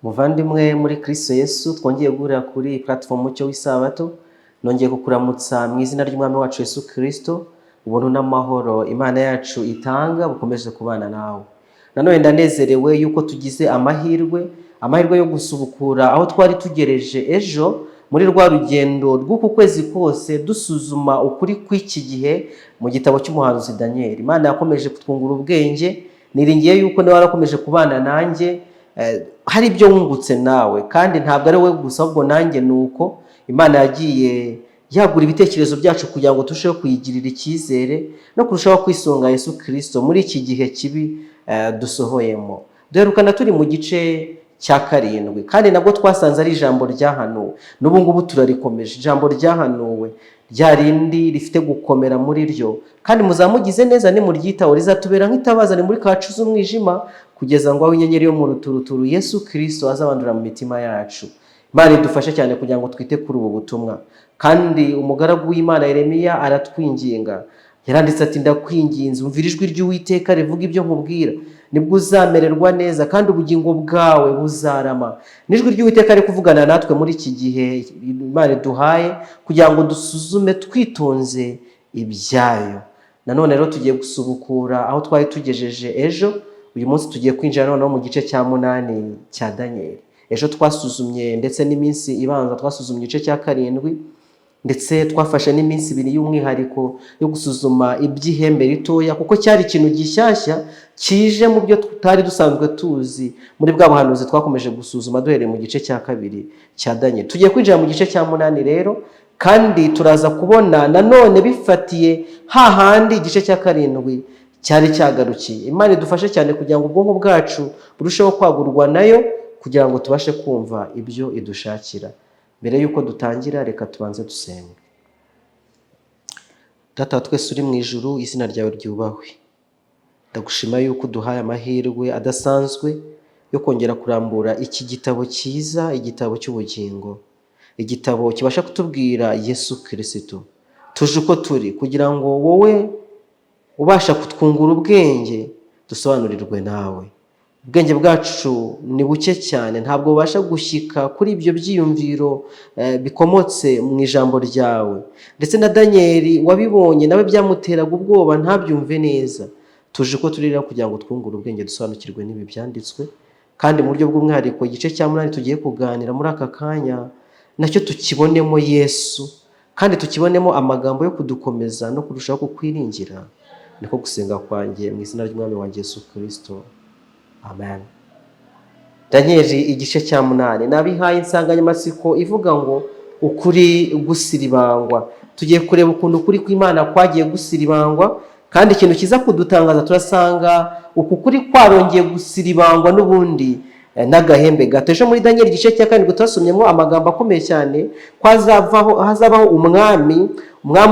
Muvandimwe muri Kristo Yesu, twongeye guhurira kuri platform Mucyo w'Isabato. Nongeye kukuramutsa mu izina ry'Umwami wacu Yesu Kristo. Ubuntu n'amahoro Imana yacu itanga bukomeje kubana nawe. Nanone ndanezerewe yuko tugize amahirwe yo gusubukura aho twari tugereje ejo muri rwa rugendo rw'uku kwezi kose dusuzuma ukuri kw'iki gihe mu gitabo cy'umuhanuzi Daniel. Imana yakomeje kutwungura ubwenge, niringiye yuko nawe warakomeje kubana nanjye hari ibyo wungutse nawe, kandi ntabwo ari wowe gusa ahubwo nanjye nuko Imana yagiye yagura ibitekerezo byacu kugira ngo turusheho kuyigirira icyizere no kurushaho kwisunga Yesu Kristo muri iki gihe kibi dusohoyemo. Duherukana turi mu gice cya 7 kandi nabwo twasanze ari ijambo ryahanuwe, n'ubu ngubu turarikomeje. Ijambo ryahanuwe rya rindi rifite gukomera muri ryo, kandi muzamugize neza nimuryitaho rizatubera nk'itabaza muri kacu z'umwijima kugeza ngo aho inyenyeri yo mu ruturuturu Yesu Kristo azabandura mu mitima yacu. Imana idufashe cyane kugira ngo twite kuri ubu butumwa. Kandi umugaragu w'Imana Yeremiya aratwinginga, yaranditse ati ndakwinginze umvira ijwi ry'Uwiteka rivuga ibyo nkubwira, nibwo uzamererwa neza kandi ubugingo bwawe buzarama. N'ijwi ry'Uwiteka ari kuvugana natwe muri iki gihe Imana iduhaye kugira ngo dusuzume twitonze ibyayo. Nanone rero tugiye gusubukura aho twari tugejeje ejo. Uyu munsi tugiye kwinjira noneho mu gice cya 8 cya Daniel. Ejo twasuzumye ndetse n'iminsi ibanza twasuzumye igice cya 7, ndetse twafashe n'iminsi 2 y'umwihariko yo gusuzuma iby'ihembe ritoya, kuko cyari ikintu gishyashya kije mu byo tutari dusanzwe tuzi muri bwa buhanuzi twakomeje gusuzuma duhereye mu gice cya 2 cya Daniel. Tugiye kwinjira mu gice cya 8 rero, kandi turaza kubona nanone bifatiye hahandi igice cya 7 cyari cyagarukiye. Imana idufashe cyane kugira ngo ubwonko bwacu burusheho kwagurwa nayo kugira ngo tubashe kumva ibyo idushakira. Mbere yuko dutangira, reka tubanze dusenge. Data twese uri mu ijuru, izina ryawe ryubahwe. Ndagushima yuko duhaye amahirwe adasanzwe yo kongera kurambura iki gitabo cyiza, igitabo cy'ubugingo, igitabo kibasha kutubwira Yesu Kristo. Tuje uko turi kugira ngo wowe ubasha kutwungura ubwenge dusobanurirwe nawe. Ubwenge bwacu ni buke cyane, ntabwo bubasha gushyika kuri ibyo byiyumviro bikomotse mu ijambo ryawe. Ndetse na Daniel wabibonye nawe byamuteraga ubwoba ntabyumve neza. Tuje uko turira kugira ngo twungure ubwenge dusobanukirwe n'ibi byanditswe, kandi mu buryo bw'umwihariko igice cya 8 tugiye kuganira muri aka kanya nacyo tukibonemo Yesu, kandi tukibonemo amagambo yo kudukomeza no kurushaho kukwiringira. Niko gusenga kwanjye mu izina ry'Umwami wa Yesu Kristo. Amen. Daniel igice cya 8 nabihaye insanganyamatsiko ivuga ngo ukuri gusiribangwa. Tugiye kureba ukuntu ukuri kw'Imana kwagiye gusiribangwa, kandi ikintu kiza kudutangaza turasanga uku kuri kwarongeye gusiribangwa n'ubundi n'agahembe gato. Ejo muri Daniel igice cya 7 twasomyemo amagambo akomeye cyane ko hazabaho umwami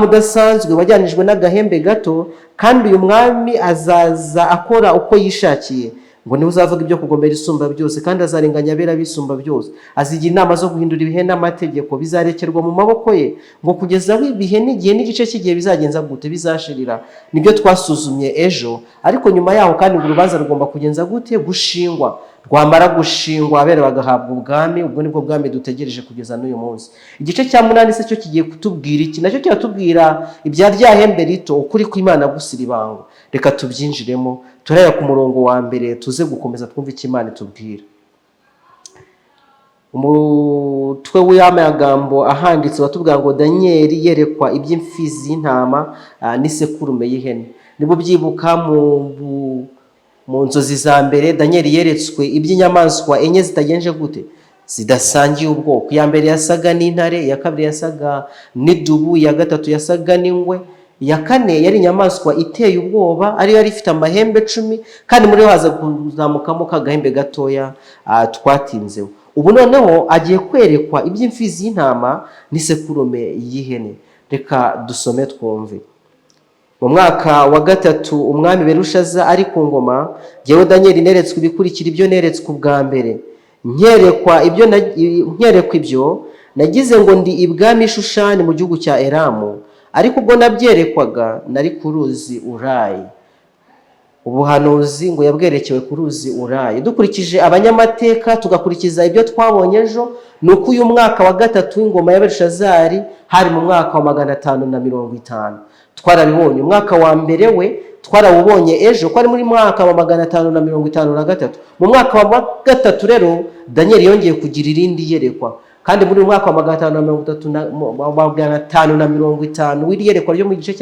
udasanzwe wajyanijwe n'agahembe gato, kandi uyu mwami azaza akora uko yishakiye. Ngo niwe uzavuga ibyo kugomera isumba byose, kandi azarenganya abera bisumba byose. Azigira inama zo guhindura ibihe n'amategeko, bizarekerwa mu maboko ye, ngo kugeza aho ibihe n'igihe n'igice cy'igihe bizagenza gute bizashirira. Nibyo twasuzumye ejo, ariko nyuma yaho kandi ngo urubanza rugomba kugenza gute? Gushingwa. Rwamara gushingwa abera bagahabwa ubwami. Ubwo nibwo bwami dutegereje kugeza n'uyu munsi. Igice cya 8 se cyo kigiye kutubwira iki? Nacyo kiratubwira ibya ryahembe rito, ukuri kw'Imana gusiribangwa. Reka tubyinjiremo, turaya ku murongo wa mbere tuze gukomeza twumva icyo Imana itubwira. Umutwe w'amagambo ahanditse batubwira ngo Daniel yerekwa iby'imfizi y'intama n'isekurume y'ihene. Nibo byibuka mu nzozi za mbere Daniel yeretswe iby'inyamaswa enye zitagenje gute? Zidasangiye ubwoko. Iya mbere yasaga n'intare, iya kabiri yasaga n'idubu, iya gatatu yasaga n'ingwe, iya kane yari inyamaswa iteye ubwoba, ariyo yari ifite amahembe 10, kandi muri yo haza kuzamukamo kagahembe gatoya twatinzeho. Ubu noneho agiye kwerekwa iby'imfizi y'intama n'isekurume y'ihene. Reka dusome twumve. Mu mwaka wa 3 umwami Berushaza ari ku ngoma, jyewe Daniel neretswe ibikurikira ibyo neretswe ubwa mbere. Nkerekwa ibyo nagize ngo ndi ibwami Shushani mu gihugu cya Elamu, ariko ubwo nabyerekwaga nari ku ruzi Urayi. ubuhanuzi ngo yabwerekewe ku ruzi Urayi. Dukurikije abanyamateka tugakurikiza ibyo twabonye ejo, ni uko uyu mwaka wa gatatu w'ingoma ya Belishazari hari mu mwaka wa 550. Twarabibonye umwaka wa mbere we twarawubonye ejo ko ari muri mwaka wa 553. Mu mwaka wa gatatu rero Daniel yongeye kugira irindi yerekwa, kandi muri mwaka wa 550 w'iri yerekwa ryo mu gice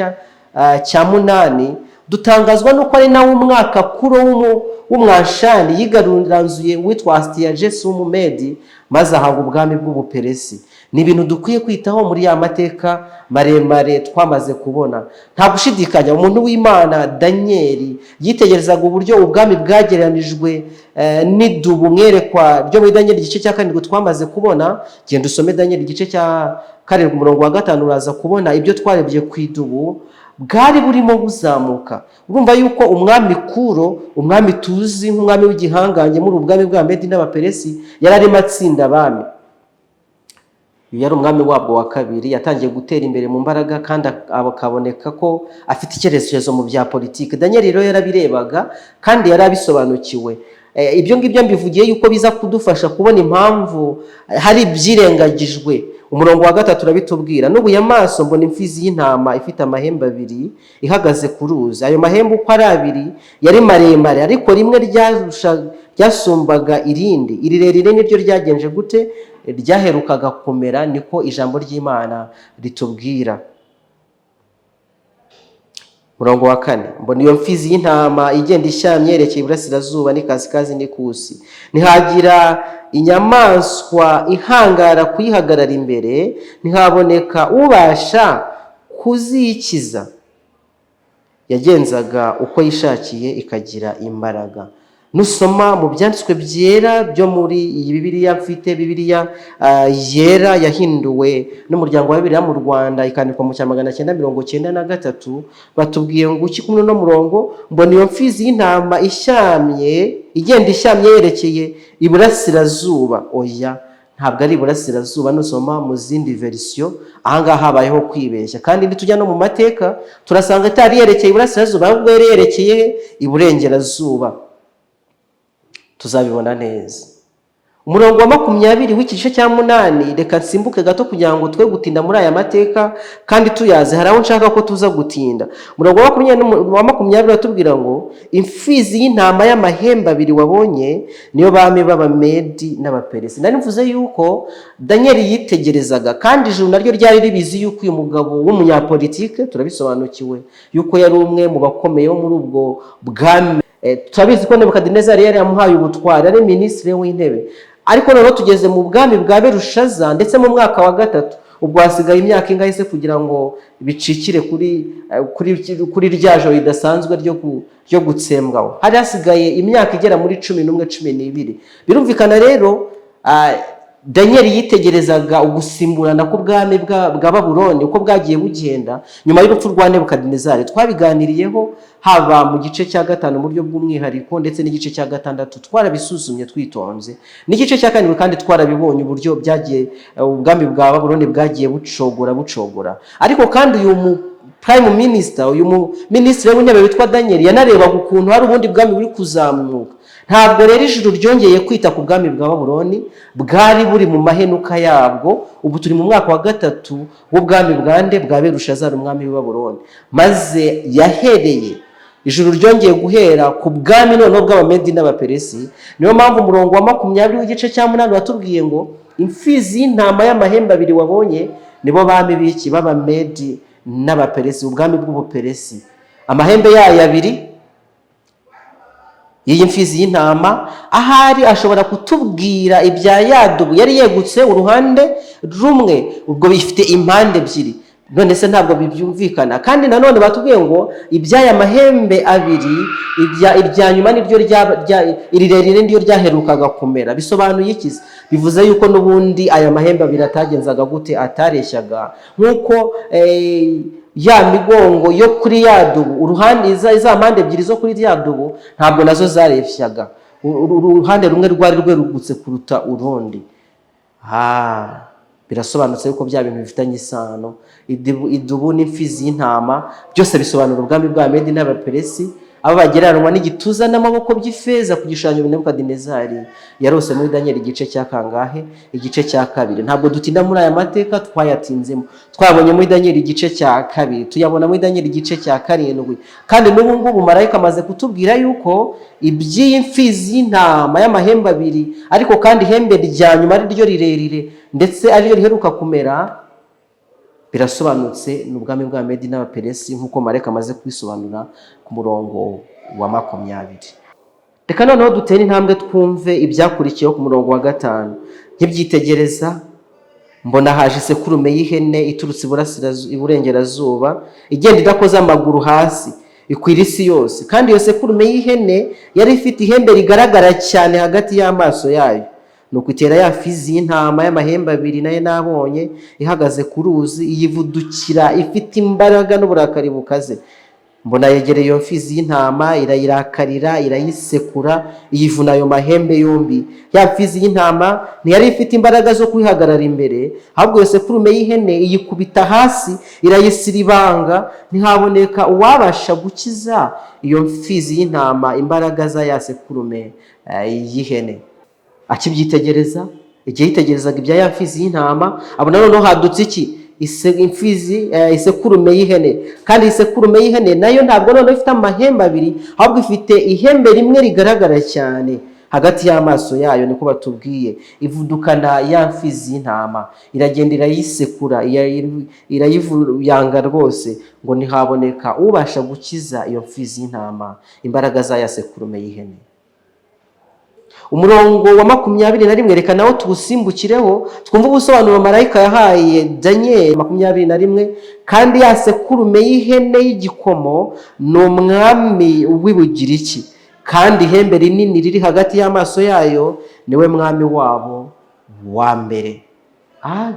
cya munani, dutangazwa nuko ari nawe umwaka kuro w'umwashani yigaruranzuye witwa Astyages w'Umumedi, maze ahabwa ubwami bw'Ubuperesi. Ni ibintu dukwiye kwitaho muri ya mateka maremare twamaze kubona. Nta gushidikanya umuntu w'Imana Daniel yitegerezaga uburyo ubwami bwagereranijwe n'idubu mwerekwa ryo muri Daniel igice cya 7 twamaze kubona. Genda usome Daniel igice cya 7 umurongo wa 5 uraza kubona ibyo twarebye ku idubu bwari burimo buzamuka. Urumva yuko umwami Kuro, umwami tuzi nk'umwami w'igihangange muri ubwami bwa Medi n'Abaperesi, yari arimo atsinda abami. Yari umwami wabwo wa kabiri, yatangiye gutera imbere mu mbaraga kandi akaboneka ko afite icyerekezo mu bya politiki. Daniel rero yarabirebaga kandi yarabisobanukiwe. Ibyo ngibyo mbivugiye yuko biza kudufasha kubona impamvu hari ibyirengagijwe. Umurongo wa 3 urabitubwira, nubuye amaso mbona imfizi y'intama ifite amahembe abiri ihagaze ku ruzi. Ayo mahembe uko ari abiri yari maremare, ariko rimwe ryasumbaga irindi. Irirerire niryo ryagenje gute? Ryaherukaga kumera, niko ijambo ry'Imana ritubwira. Murongo wa 4, mbona iyo mfizi y'intama igenda ishyamye yerekeye iburasirazuba n'ikasikazi n'ikusi. Ntihagira inyamaswa ihangara kuyihagarara imbere, ntihaboneka ubasha kuzikiza. Yagenzaga uko yishakiye ikagira imbaraga. Nusoma mu byanditswe byera byo muri iyi Bibiliya mfite, Bibiliya yera yahinduwe n'umuryango wa Bibiliya mu Rwanda ikandikwa mu 1993, batubwiye ngo iki kumwe no murongo, mbona iyo mfizi y'intama igenda ishyamye yerekeye iburasirazuba. Oya, ntabwo ari iburasirazuba. Nusoma mu zindi verisiyo ahangaha habayeho kwibeshya, kandi nitujya no mu mateka turasanga atari yerekeye iburasirazuba, ahubwo yari yerekeye iburengerazuba. Tuzabibona neza. Umurongo wa 20 w'iki gice cya 8, reka nsimbuke gato kugira ngo twe gutinda muri aya mateka kandi tuyaze. Hari aho nshaka ko tuza gutinda. Umurongo wa 20 batubwira ngo imfizi y'intama y'amahembe abiri wabonye niyo bami b'Abamedi n'Abaperesi. Nari mvuze yuko Daniel yitegerezaga, kandi ijuru naryo ryari ribizi yuko uyu mugabo w'umunyapolitike, turabisobanukiwe yuko yari umwe mu bakomeye bo muri ubwo bwami. Turabizi ko Nebukadinezari yari yamuhaye ubutwari, ari minisitiri w'intebe. Ariko noneho tugeze mu bwami bwa Belushaza, ndetse mu mwaka wa 3, ubwo hasigaye imyaka ingahe se kugira ngo bicikire kuri rya joro ridasanzwe ryo gutsembwaho. Hari hasigaye imyaka igera muri 11-12. Birumvikana rero Daniel yitegerezaga ugusimburana k'ubwami bwa Babuloni uko bwagiye bugenda nyuma y'urupfu rwa Nebukadinezari. Twabiganiriyeho haba mu gice cya 5 mu buryo bw'umwihariko, ndetse n'igice cya 6 twarabisuzumye twitonze, n'igice cya 7 kandi twarabibonye uburyo byagiye ubwami bwa Babuloni bwagiye bucogora. Ariko kandi uyu prime minister, uyu ministre w'intebe witwa Daniel yanarebaga ukuntu hari ubundi bwami buri kuzamuka. Ntabwo rero ijuru ryongeye kwita ku bwami bwa Babuloni, bwari buri mu mahenuka yabwo. Ubu turi mu mwaka wa 3 w'ubwami bwa Belushazari umwami w'i Babuloni, maze yahereye ijuru ryongeye guhera ku bwami noneho bw'Abamedi n'Abaperesi. Niyo mpamvu umurongo wa 20 w'igice cya 8 watubwiye ngo imfizi y'intama y'amahembe abiri wabonye nibo bami b'iki b'Abamedi n'Abaperesi, ubwami bw'Ubuperesi. Amahembe yayo abiri iyi mfizi y'intama ahari ashobora kutubwira ibya yadubu yari yegutse uruhande rumwe, ubwo bifite impande ebyiri. None se ntabwo bibyumvikana? Kandi nanone batubwiye ngo ibyaya mahembe abiri, irya nyuma niryo irirerire niryo ryaherukaga kumera. Bisobanuye iki? Bivuze yuko n'ubundi aya mahembe abiri atagenzaga gute, atareshyaga nk'uko ya migongo yo kuri yadubu uruhande za mpande ebyiri zo kuri yadubu ntabwo nazo zareshyaga, uruhande rumwe rwari rwerugutse kuruta urundi. Birasobanutse yuko bya bintu bifitanye isano. Idubu n'imfizi y'intama byose bisobanura ubwami bwa Medi n'Abaperesi, abo bagereranwa n'igituza n'amaboko by'ifeza ku gishushanyo Nebukadinezari yarose muri Daniel igice cya kangahe? Igice cya kabiri. Ntabwo dutinda muri aya mateka, twayatinzemo. Twabonye muri Daniel igice cya kabiri, tuyabona muri Daniel igice cya karindwi. Kandi n'ubu ngubu marayika amaze kutubwira yuko iby'iyi mfizi y'intama y'amahembe abiri, ariko kandi ihembe rya nyuma ari ryo rirerire ndetse ari ryo riheruka kumera, birasobanutse n'ubwami bwa Medi n'Abaperesi nk'uko marayika amaze kubisobanura ku murongo wa 20. Reka noneho dutere intambwe twumve ibyakurikiyeho ku murongo wa 5. Nkibyitegereza mbona haje isekurume y'ihene iturutse iburengerazuba, igenda idakoze amaguru hasi, ikwira isi yose. Kandi iyo sekurume y'ihene yari ifite ihembe rigaragara cyane hagati y'amaso yayo. Nuko itera ya fizi y'intama y'amahembe abiri nayo nabonye ihagaze ku ruzi, iyivudukira ifite imbaraga n'uburakari bukaze. Mbona yegereye iyo fizi y'intama, irayirakarira, irayisekura, iyivuna ayo mahembe yombi. Ya fizi y'intama ntiyari ifite imbaraga zo kwihagarara imbere, ahubwo iyo sekurume y'ihene iyikubita hasi, irayisiribanga, ntihaboneka uwabasha gukiza iyo fizi y'intama imbaraga za ya sekurume y'ihene. Akibyitegereza, igihe yitegerezaga ibya ya fizi y'intama, abona noneho hadutse iki? Isekurume y'ihene. Kandi isekurume y'ihene nayo ntabwo noneho ifite amahembe abiri, ahubwo ifite ihembe rimwe rigaragara cyane hagati y'amaso yayo. Niko batubwiye, ivudukana ya fizi y'intama, iragenda irayisekura, irayivuyanga rwose, ngo ntihaboneka ubasha gukiza iyo fizi y'intama imbaraga za ya sekurume y'ihene. Umurongo wa 21, reka nawo tuwusimbukireho twumva ubusobanuro marayika yahaye Daniel 21. Kandi ya sekurume y'ihene y'igikomo ni umwami w'Ibugiriki, kandi ihembe rinini riri hagati y'amaso yayo niwe mwami wabo wa mbere.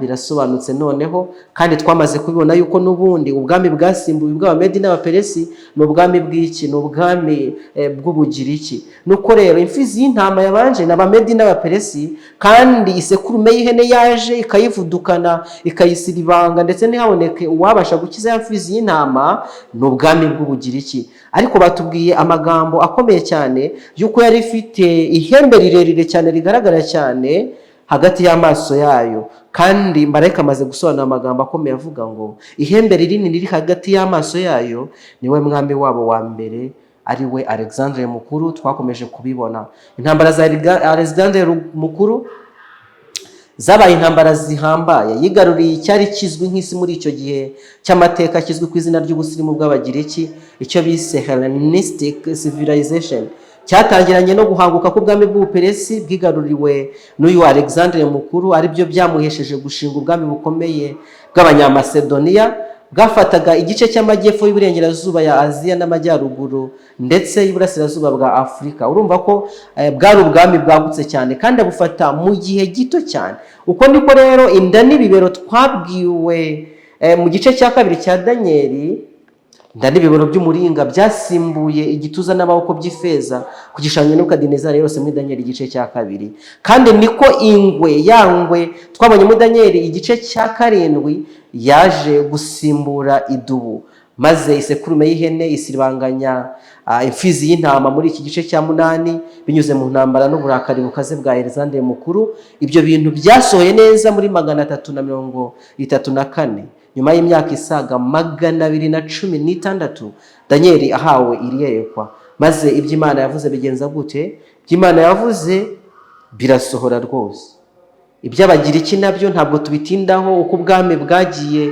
Birasobanutse noneho, kandi twamaze kubibona yuko n'ubundi ubwami bwasimbuye bw'Abamedi n'Abaperesi ni ubwami bw'iki? Ni ubwami bw'Ubugiriki. Nuko rero imfizi y'intama yabanje n'Abamedi n'Abaperesi, kandi isekurume y'ihene yaje ikayivudukana, ikayisiribanga, ndetse ntihaboneke uwabasha gukiza ya mfizi y'intama, ni ubwami bw'Ubugiriki. Ariko batubwiye amagambo akomeye cyane yuko yari ifite ihembe rirerire cyane rigaragara cyane hagati y'amaso yayo. Kandi marayika amaze gusobanura amagambo akomeye avuga ngo ihembe rinini riri hagati y'amaso yayo niwe mwami wabo wa mbere, ari we Alexandre Mukuru. Twakomeje kubibona intambara za Alexandre Mukuru zabaye intambara zihambaye, yigaruriye icyari kizwi nk'isi muri icyo gihe cy'amateka kizwi ku izina ry'ubusirimu bw'Abagiriki, icyo bise Hellenistic Civilization. Cyatangiranye no guhanguka k'ubwami bw'Ubuperesi bwigaruriwe n'uyu Alexandre Mukuru, ari byo byamuhesheje gushinga ubwami bukomeye bw'Abanyamasedoniya, bwafataga igice cy'amajyepfo y'uburengerazuba ya Aziya n'amajyaruguru ndetse y'uburasirazuba bwa Afurika. Urumva ko bwari ubwami bwagutse cyane kandi abufata mu gihe gito cyane. Uko niko rero inda n'ibibero twabwiwe mu gice cya kabiri cya Daniel, inda n'ibibero by'umuringa byasimbuye igituza n'amaboko by'ifeza ku gishushanyo Nebukadinezari yose muri Daniel igice cya kabiri. Kandi niko yangwe twabonye muri Daniel igice cya karindwi yaje gusimbura idubu, maze isekurume y'ihene isiribanganya imfizi y'intama muri iki gice cya 8 binyuze mu ntambara n'uburakari bukaze bwa Alexandre Mukuru. Ibyo bintu byasohoye neza muri 334 nyuma y'imyaka isaga 216 Daniel ahawe iri yerekwa, maze iby'Imana yavuze bigenza gute? Iby'Imana yavuze birasohora rwose. Iby'Abagiriki nabyo ntabwo tubitindaho uko ubwami bwagiye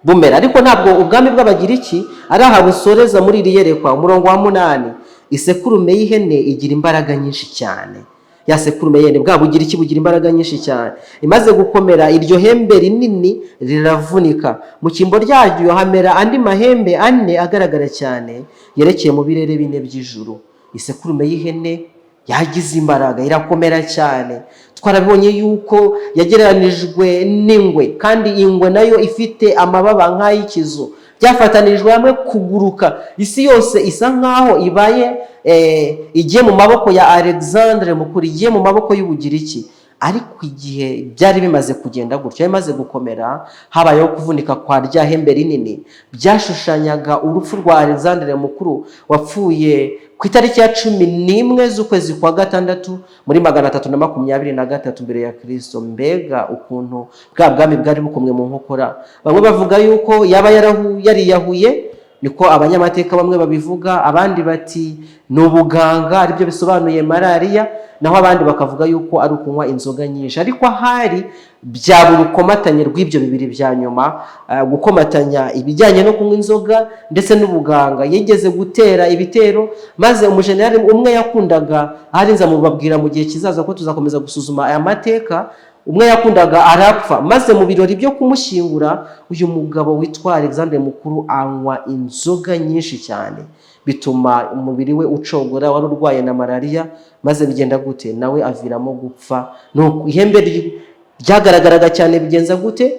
bumera, ariko ntabwo ubwami bw'Abagiriki ari aha busoreza muri iri yerekwa. Umurongo wa 8, isekurume y'ihene igira imbaraga nyinshi cyane. Ya sekurume y'ihene bwa Bugiriki bugira imbaraga nyinshi cyane, imaze gukomera iryo hembe rinini riravunika, mu kimbo ryaryo hamera andi mahembe 4 agaragara cyane yerekeye mu birere 4 by'ijuru. Isekurume y'ihene yagize imbaraga, irakomera cyane. Twarabonye yuko yagereranijwe n'ingwe, kandi ingwe nayo ifite amababa nk'ay'ikizu, byafatanijwe hamwe kuguruka. Isi yose isa nkaho ibaye igiye mu maboko ya Alexandre Mukuru, igiye mu maboko y'Ubugiriki. ariko igihe byari bimaze kugenda gutyo, bimaze gukomera, habayeho kuvunika kwa rya hembe rinini, byashushanyaga urupfu rwa Alexandre Mukuru wapfuye ku itariki ya 11 z'ukwezi kwa gatandatu muri 323 mbere ya Kristo. Mbega ukuntu bwa bwami bwari bukomwe mu nkokora. Bamwe bavuga yuko yaba yariyahuye, niko abanyamateka bamwe babivuga, abandi bati ni ubuganga aribyo bisobanuye malaria, naho abandi bakavuga yuko ari ukunywa inzoga nyinshi. Ariko ahari byaba urukomatanye rw'ibyo bibiri bya nyuma, gukomatanya ibijyanye no kunywa inzoga ndetse n'ubuganga. Yigeze gutera ibitero, maze umujenerali umwe yakundaga, ahari nza mubabwira mu gihe kizaza ko tuzakomeza gusuzuma aya mateka, umwe yakundaga arapfa, maze mu birori byo kumushyingura uyu mugabo witwa Alexandre Mukuru anywa inzoga nyinshi cyane, bituma umubiri we ucogora, wari urwaye na malaria, maze bigenda gute, nawe aviramo gupfa. Nuko ihembe ryagaragaraga cyane bigenza gute,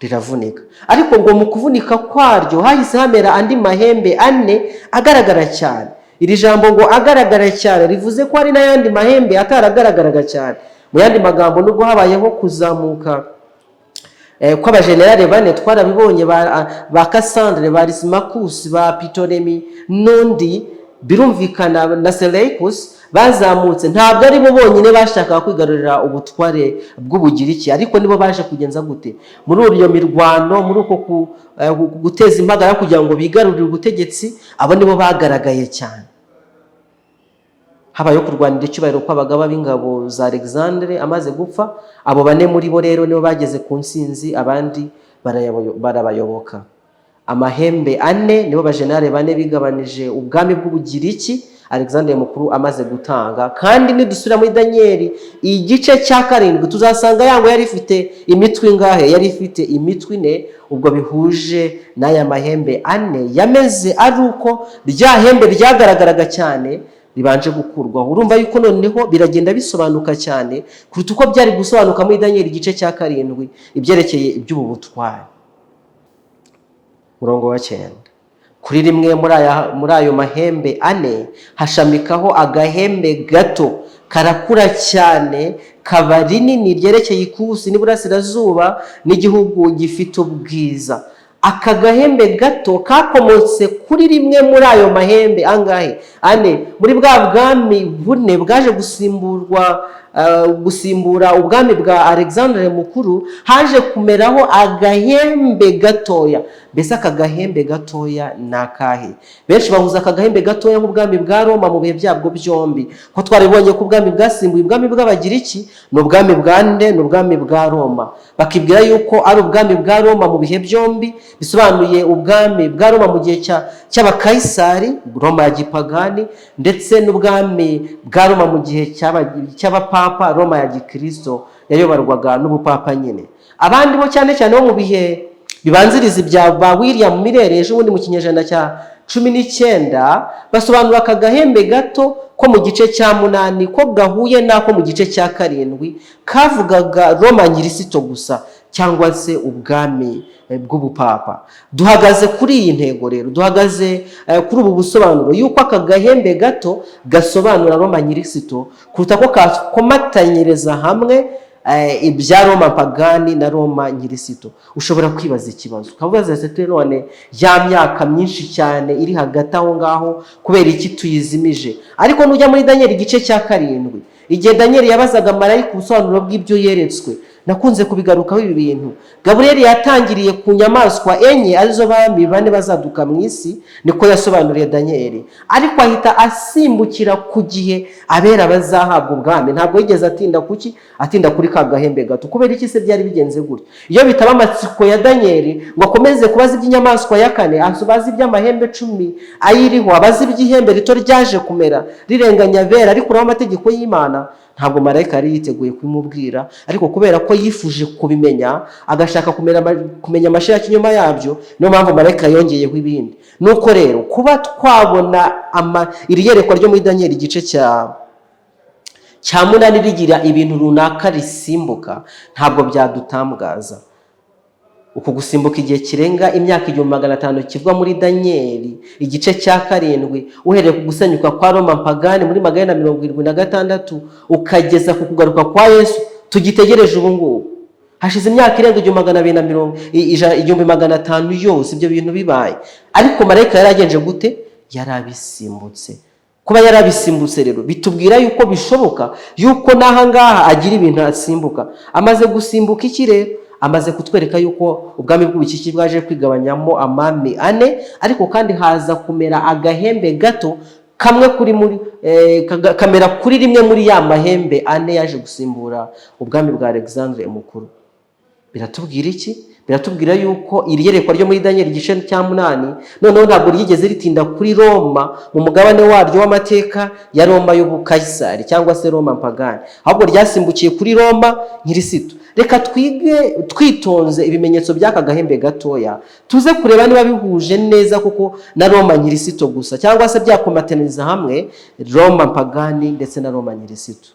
riravunika. Ariko ngo mu kuvunika kwaryo hahise hamera andi mahembe 4 agaragara cyane. Iri jambo ngo agaragara cyane rivuze ko hari n'ayandi mahembe ataragaragaraga cyane. Mu yandi magambo, nubwo habayeho kuzamuka kw'abajenerali 4 twarabibonye, ba Cassandre, ba Lysimachus, ba Ptolemy n'undi, birumvikana na Seleucus bazamutse, ntabwo ari bo bonyine bashakaga kwigarurira ubutware bw'Ubugiriki, ariko nibo baje kugenza gute muri iyo mirwano, muri uko guteza impagarara kugira ngo bigarurire ubutegetsi. Abo nibo bagaragaye cyane. Habayeho kurwanira icyubahiro kw'abagaba b'ingabo za Alexandre amaze gupfa. Abo 4 muri bo rero nibo bageze ku nsinzi, abandi barabayoboka. Amahembe 4 nibo bajenerali 4 bigabanije ubwami bw'Ubugiriki Alexandre Mukuru amaze gutanga. Kandi nidusubira muri Danieli igice cya 7 tuzasanga yango yari ifite imitwe ingahe, yari ifite imitwe 4. Ubwo bihuje n'aya mahembe 4 yameze ari uko rya hembe ryagaragaraga cyane ribanje gukurwaho. Urumva yuko noneho biragenda bisobanuka cyane kuruta uko byari gusobanuka muri Danieli igice cya 7 ibyerekeye iby'ubu butware. Murongo wa 9, kuri rimwe muri ayo mahembe 4 hashamikaho agahembe gato karakura cyane, kaba rinini, ryerekeye ikusi n'iburasirazuba n'igihugu gifite ubwiza. Aka gahembe gato kakomotse kuri rimwe muri ayo mahembe angahe 4 muri bwa bwami 4 bwaje gusimbura ubwami bwa Alexandre Mukuru. Haje kumeraho agahembe gatoya. Mbese aka gahembe gatoya nakahe? Benshi bahuza aka gahembe gatoya nk'ubwami bwa Roma mu bihe byabwo byombi, ko twaribonye ko ubwami bwasimbuye ubwami bw'Abagiriki n'ubwami bwa nde n'ubwami bwa Roma. Bakibwira yuko ari ubwami bwa Roma mu bihe byombi, bisobanuye ubwami bwa Roma mu gihe cy'abakaisari, Roma ya gipagani, ndetse n'ubwami bwa Roma mu gihe cy'abapapa, Roma ya gikristo yayoborwaga n'ubupapa nyine. Abandi bo cyane cyane bo mu bihe bibanziriza ibya ba William Mirere ejo bundi mu kinyejana cya 19 basobanura aka gahembe gato ko mu gice cya 8 ko gahuye nako mu gice cya 7 kavugaga Roma nyirisito gusa, cyangwa se ubwami bw'ubupapa. Duhagaze kuri iyi ntego rero, duhagaze kuri ubu busobanuro yuko aka gahembe gato gasobanura Roma nyirisito kuruta ko kakomatanyiriza hamwe ibya Roma pagani na Roma nyirisito. Ushobora kwibaza ikibazo ukavuga se none ya myaka myinshi cyane iri hagati aho ngaho kubera iki tuyizimije? Ariko nujya muri Danieli igice cya 7 igihe Danieli yabazaga marayika ubusobanuro bw'ibyo yeretswe, nakunze kubigarukaho ibi bintu. Gabriel yatangiriye ku nyamaswa enye arizo bami 4 bazaduka mu isi, niko yasobanuriye Danieli, ariko ahita asimbukira ku gihe abera bazahabwa ubwami. Ntabwo yigeze atinda kuri ka gahembe gato. Kubera iki se byari bigenze gutyo? Iyo bitaba amatsiko ya Danieli ngo akomeze kubaza iby'inyamaswa ya 4, asubaza iby'amahembe 10 ayiriho, abaza iby'ihembe rito ryaje kumera rirenganya abera ariko uraho amategeko y'Imana, ntabwo marayika yari yiteguye kumubwira. Ariko kubera ko yifuje kubimenya, agashaka kumenya amashira y'ikinyoma yabyo, niyo mpamvu marayika yongeyeho ibindi. Nuko rero kuba twabona iri yerekwa ryo muri Danieli igice cya 8 rigira ibintu runaka risimbuka, ntabwo byadutamgaza. Uko gusimbuka igihe kirenga imyaka 1500 kivuga muri Danieli igice cya 7 uhereye ku gusenyuka kwa Roma pagani muri 176 ukageza ku kugaruka kwa Yesu tugitegereje ubu ngubu. Hashize imyaka irenga 250 yose ibyo bintu bibaye, ariko marayika yaragenje gute? Yarabisimbutse. Kuba yarabisimbutse rero bitubwira yuko bishoboka yuko naha ngaha agira ibintu asimbuka. Amaze gusimbuka iki rero? Amaze kutwereka yuko ubwami bw'ubukiki bwaje kwigabanyamo amami ane, ariko kandi haza kumera agahembe gato kamwe kuri muri kamera kuri rimwe muri ya mahembe ane yaje gusimbura ubwami bwa Alexandre Mukuru. Biratubwira iki? Biratubwira yuko iri yerekwa ryo muri Daniel igice cya 8 noneho ntabwo ryigeze ritinda kuri Roma mu mugabane waryo w'amateka ya Roma y'ubukayisari cyangwa se Roma mpagani, ahubwo ryasimbukiye kuri Roma nyirisito. Reka twige twitonze ibimenyetso by'aka gahembe gatoya, tuze kureba niba bihuje neza kuko na Roma nyirisito gusa, cyangwa se byakomataniza hamwe Roma mpagani ndetse na Roma nyirisito.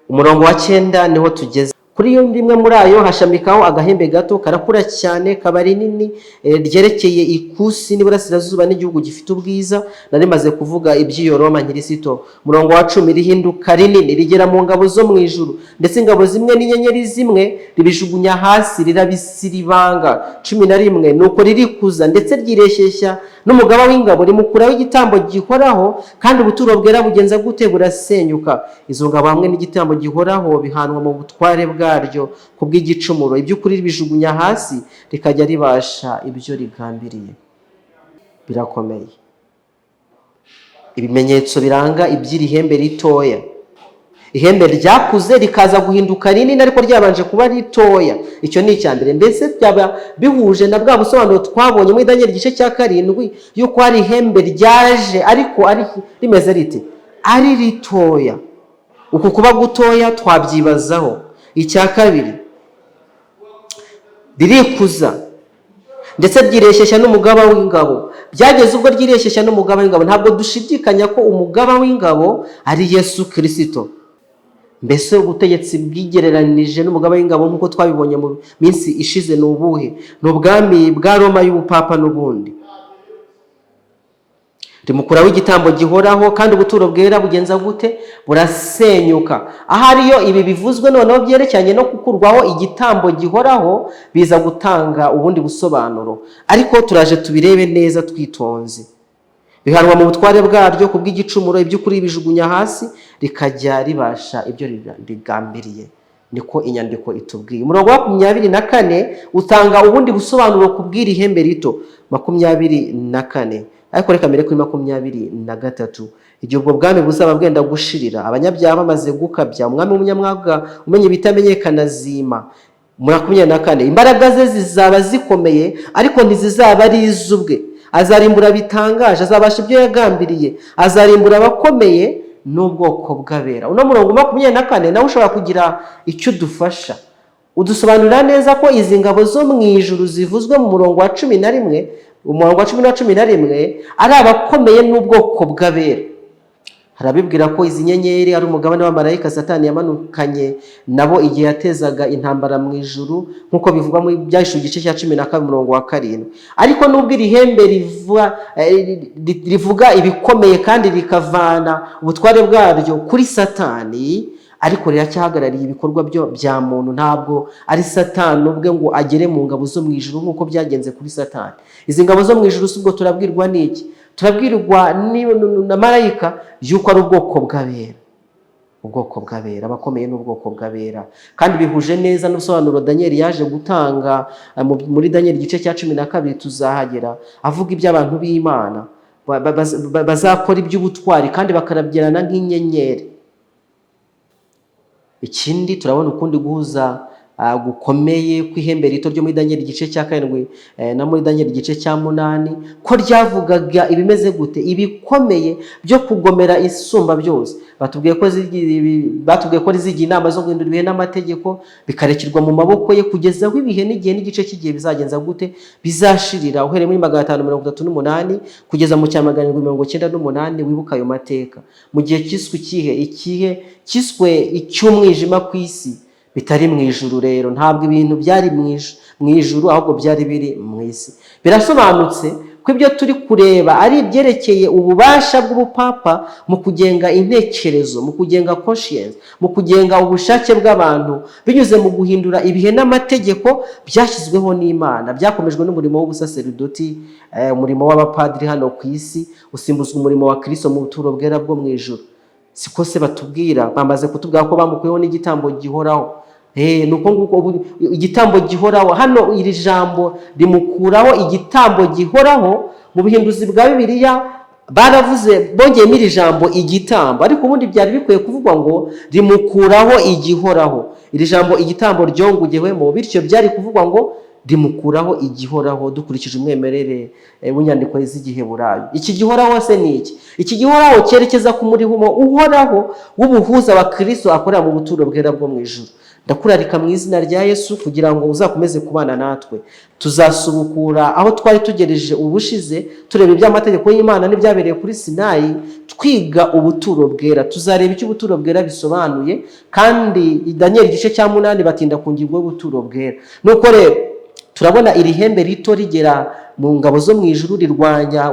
Umurongo wa 9 niho tugeze. Kuri yo ndimwe muri ayo hashamikaho agahembe gato karakura cyane kabari nini ryerekeye ikusi n'iburasirazuba n'igihugu gifite ubwiza. Nari maze kuvuga iby'iyo Roma nyirisito. Umurongo wa 10 rihinduka rinini rigera mu ngabo zo mu ijuru, ndetse ingabo zimwe n'inyenyeri zimwe ribijugunya hasi rirabisiribanga. 11 nuko ririkuza ndetse ryireshyeshya n'umugaba w'ingabo rimukuraho igitambo gihoraho, kandi ubuturo bwera bugenza gute? Burasenyuka. Izo ngabo hamwe n'igitambo gihoraho bihanwa mu butware bwaryo kubw'igicumuro, iby'ukuri ribijugunya hasi rikajya ribasha ibyo rigambiriye. Birakomeye. Ibimenyetso biranga iby'iri hembe ritoya. Ihembe ryakuze rikaza guhinduka rinini ariko ryabanje kuba ritoya. Icyo ni icyambere. Mbese byaba bihuje na bwa busobanuro twabonye muri Daniel igice cya 7 yuko hari ihembe ryaje ariko ari rimeze rite? Ari ritoya. Uku kuba gutoya twabyibazaho. Icya kabiri, ririkuza ndetse ryireshyeshya n'umugaba w'ingabo. Byageze ubwo ryireshyeshya n'umugaba w'ingabo. Ntabwo dushidikanya ko umugaba w'ingabo ari Yesu Kristo. Mbese ubutegetsi bwigereranije n'umugaba w'ingabo nk'uko twabibonye mu minsi ishize ni ubuhe? Ni ubwami bwa Roma y'ubupapa n'ubundi. Rimukuraho igitambo gihoraho, kandi ubuturo bwera bugenza gute? Burasenyuka. Ahariyo ibi bivuzwe noneho byerekeranye no kukurwaho igitambo gihoraho biza gutanga ubundi busobanuro, ariko turaje tubirebe neza twitonze. Bihanwa mu butware bwaryo kubw'igicumuro, iby'ukuri bijugunya hasi rikajya ribasha ibyo rigambiriye. Niko inyandiko itubwiye. Umurongo wa 24 utanga ubundi busobanuro kubw'iri hembe rito. 24 ariko reka mbere kuri 23. Igihe ubwo bwami buzaba bwenda gushirira, abanyabyaha bamaze gukabya, umwami w'umunyamwaga umenye bitamenyekana zima. 24 imbaraga ze zizaba zikomeye ariko ntizizaba ari izubwe. Azarimbura bitangaje, azabasha ibyo yagambiriye, azarimbura abakomeye n'ubwoko bw'abera. Uno murongo 24 nawe ushobora kugira icyo dufasha. Udusobanurira neza ko izi ngabo zo mu ijuru zivuzwe mu murongo wa 11, umurongo wa 10 na 11 ari abakomeye n'ubwoko bw'abera. Harabibwira ko izi nyenyeri ari umugabane wa marayika Satani yamanukanye nabo igihe yatezaga intambara mu ijuru, nkuko bivugwa mu Byahishuwe igice cya 12 umurongo wa 7. Ariko nubwo iri hembe rivuga ibikomeye kandi rikavana ubutware bwaryo kuri Satani, ariko riracyahagarariye ibikorwa bya muntu. Ntabwo ari Satani ubwe ngo agere mu ngabo zo mu ijuru nkuko byagenze kuri Satani. Izi ngabo zo mu ijuru subwo turabwirwa n'iki? Turabwirwa na marayika yuko ari ubwoko bw'abera. Ubwoko bw'abera, abakomeye n'ubwoko bw'abera. Kandi bihuje neza n'ubusobanuro Daniel yaje gutanga muri Daniel igice cya 12 tuzahagera, avuga iby'abantu b'Imana bazakora iby'ubutwari kandi bakarabyerana nk'inyenyeri. Ikindi turabona ukundi guhuza gukomeye kw'ihembe rito ryo muri Daniel igice cya 7 na muri Daniel igice cya 8 ko ryavugaga ibimeze gute? Ibikomeye byo kugomera isumba byose. Batubwiye ko rizigira inama zo guhindura ibihe n'amategeko bikarekirwa mu maboko ye kugeza aho ibihe n'igihe n'igice cy'igihe bizagenza gute? Bizashirira. Uhereye muri 538 kugeza mu cya 798. Wibuka ayo mateka. Mu gihe kiswe ikihe kiswe icy'umwijima ku isi bitari mu ijuru. Rero ntabwo ibintu byari mu ijuru ahubwo byari biri mu isi. Birasobanutse ko ibyo turi kureba ari ibyerekeye ububasha bw'ubupapa mu kugenga intekerezo, mu kugenga conscience, mu kugenga ubushake bw'abantu binyuze mu guhindura ibihe n'amategeko byashyizweho n'Imana, byakomejwe n'umurimo w'ubusaserdoti, umurimo w'abapadiri hano ku isi usimbuzwa umurimo wa Kristo mu buturo bwera bwo mu ijuru. Siko se batubwira, bamaze kutubwira ko bamukuyeho n'igitambo gihoraho. Nuko nguko igitambo gihoraho, hano iri jambo rimukuraho igitambo gihoraho. Mu bihinduzi bwa Bibiliya baravuze bongeyemo iri jambo igitambo, ariko ubundi byari bikwiye kuvugwa ngo rimukuraho igihoraho. Iri jambo igitambo ryongugewemo, bityo byari kuvugwa ngo rimukuraho igihoraho dukurikije umwemerere w'inyandiko z'Igiheburayo. Iki gihoraho se ni iki? Iki gihoraho cyerekeza ku murimo uhoraho w'ubuhuza wa Kristo akorera mu buturo bwera bwo mu ijuru. Ndakurarika mu izina rya Yesu kugira ngo uzakomeze kubana natwe. Tuzasubukura aho twari tugereje ubushize, tureba iby'amategeko y'Imana n'ibyabereye kuri Sinayi, twiga ubuturo bwera. Tuzareba icyo ubuturo bwera bisobanuye, kandi Daniel igice cya 8 batinda ku ngingo y'ubuturo bwera. Nuko rero turabona iri hembe rito rigera mu ngabo zo mu ijuru rirwanya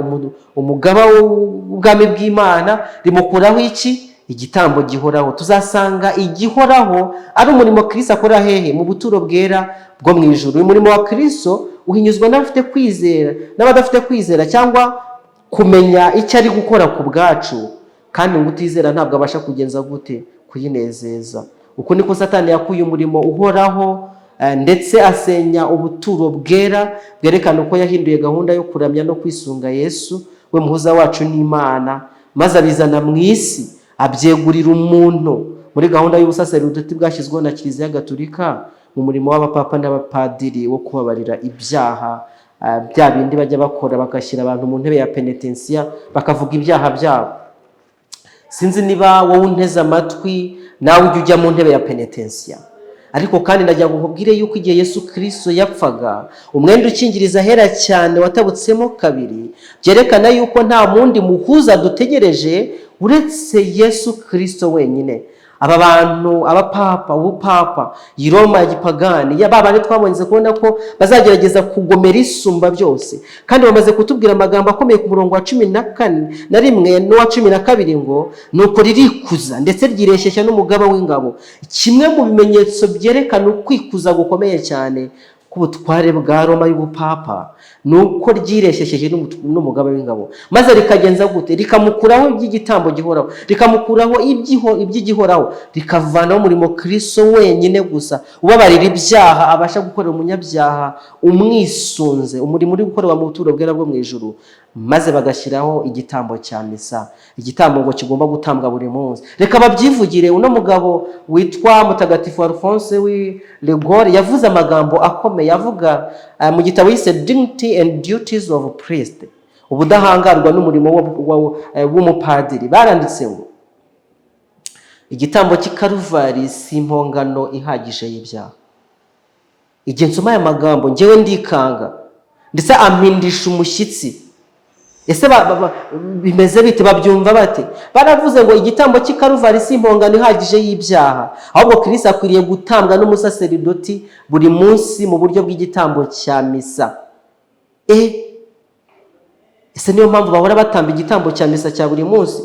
umugaba w'ubwami bw'Imana, rimukuraho iki? Igitambo gihoraho. Tuzasanga igihoraho ari umurimo Kristo akora hehe? Mu buturo bwera bwo mu ijuru. Uyu murimo wa Kristo uhinyuzwa n'abafite kwizera n'abadafite kwizera, cyangwa kumenya icyo ari gukora ku bwacu, kandi ngo utizera ntabwo abasha kugenza gute? Kuyinezeza. Uko niko Satani yakuye umurimo uhoraho ndetse asenya ubuturo bwera, bwerekana uko yahinduye gahunda yo kuramya no kwisunga Yesu we muhuza wacu n'Imana, maze abizana mu isi, abyegurira umuntu muri gahunda y'ubusaserdoti bwashyizweho na Kiliziya Gatolika mu murimo w'abapapa n'abapadiri wo kubabarira ibyaha, bya bindi bajya bakora bagashyira abantu mu ntebe ya penitensiya bakavuga ibyaha byabo. Sinzi niba wowe unteze amatwi nawe ujya mu ntebe ya penitensiya, ariko kandi ndagira ngo nkubwire yuko igihe Yesu Kristo yapfaga, umwenda ukingiriza ahera cyane watabutsemo kabiri, byerekana yuko nta mundi muhuza dutegereje uretse Yesu Kristo wenyine. Aba bantu, abapapa, ubupapa, i Roma ya gipagani, babandi twabonye kubona ko bazagerageza kugomera isumba byose, kandi bamaze kutubwira amagambo akomeye ku murongo wa 11 n'uwa 12 ngo nuko ririkuza ndetse ryireshyeshya n'umugaba w'ingabo. Kimwe mu bimenyetso byerekana ukwikuza gukomeye cyane k'ubutware bwa Roma y'ubupapa nuko ryireshyeshyeje n'umugaba w'ingabo, maze rikagenza gute? Rikamukuraho iby'igitambo gihoraho, rikamukuraho iby'igihoraho, rikavanaho umurimo Kristo wenyine gusa ubabarira ibyaha abasha gukorera umunyabyaha umwisunze, umurimo uri gukorerwa mu buturo bwera bwo mu ijuru, maze bagashyiraho igitambo cya misa, igitambo ngo kigomba gutambwa buri munsi. Reka babyivugire. Uno mugabo witwa Mutagatifu Alphonse w'i Liguori yavuze amagambo akomeye, avuga mu gitabo yise Dignity and Duties of Priest, ubudahangarwa n'umurimo w'umupadiri. Baranditse ngo igitambo cy'ikaruvari si impongano ihagije y'ibyaha. Igihe nsoma aya magambo njyewe ndikanga ndetse ampindisha umushyitsi. Ese bimeze bite? Babyumva bate? Baravuze ngo igitambo cy'ikaruvari si impongano ihagije y'ibyaha, ahubwo Kristo akwiriye gutambwa n'umusaserdoti buri munsi mu buryo bw'igitambo cya misa. Ese niyo mpamvu bahora batamba igitambo cya misa cya buri munsi?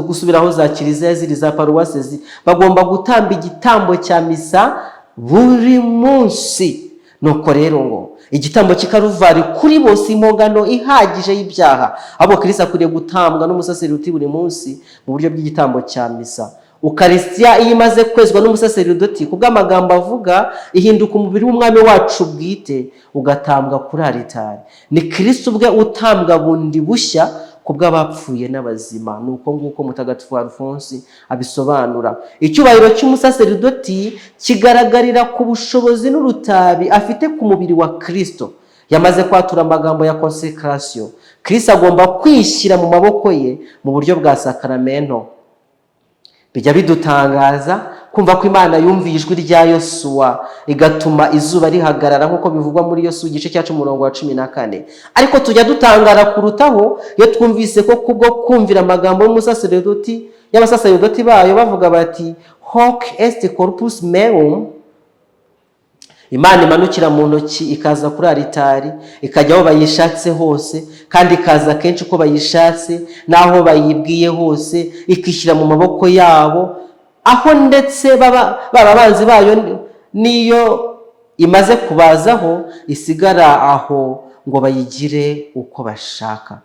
Gusubiraho za Kiliziya ziri za paruwase bagomba gutamba igitambo cya misa buri munsi. Nuko rero ngo igitambo cy'ikaruvari kuri bose impongano ihagije y'ibyaha, ahubwo Kristo akwiriye gutambwa n'umusaserdoti buri munsi mu buryo bw'igitambo cya misa. Ukaristiya iyo imaze kwezwa n'umusaserdoti kubw'amagambo avuga, ihinduka umubiri w'umwami wacu bwite ugatambwa kuri aritari. Ni Kristo ubwe utambwa bundi bushya kubw'abapfuye n'abazima. Nuko nguko Mutagatifu Alphonse abisobanura. Icyubahiro cy'umusaserdoti kigaragarira ku bushobozi n'urutabi afite ku mubiri wa Kristo. Yamaze kwatura amagambo ya consecration, Kristo agomba kwishyira mu maboko ye mu buryo bwa sakramento. Bijya bidutangaza kumva ko Imana yumviye ijwi rya Yosuwa igatuma izuba rihagarara nk'uko bivugwa muri Yosuwa igice cya 14. Ariko tujya dutangara kurutaho iyo twumvise ko kubwo kumvira amagambo y'abasaserdoti bayo bavuga bati hoc est corpus meum, Imana imanukira mu ntoki ikaza kuri aritari, ikajya aho bayishatse hose, kandi ikaza kenshi uko bayishatse n'aho bayibwiye hose, ikishyira mu maboko yabo, aho ndetse baba abanzi bayo niyo imaze kubazaho isigara aho ngo bayigire uko bashaka.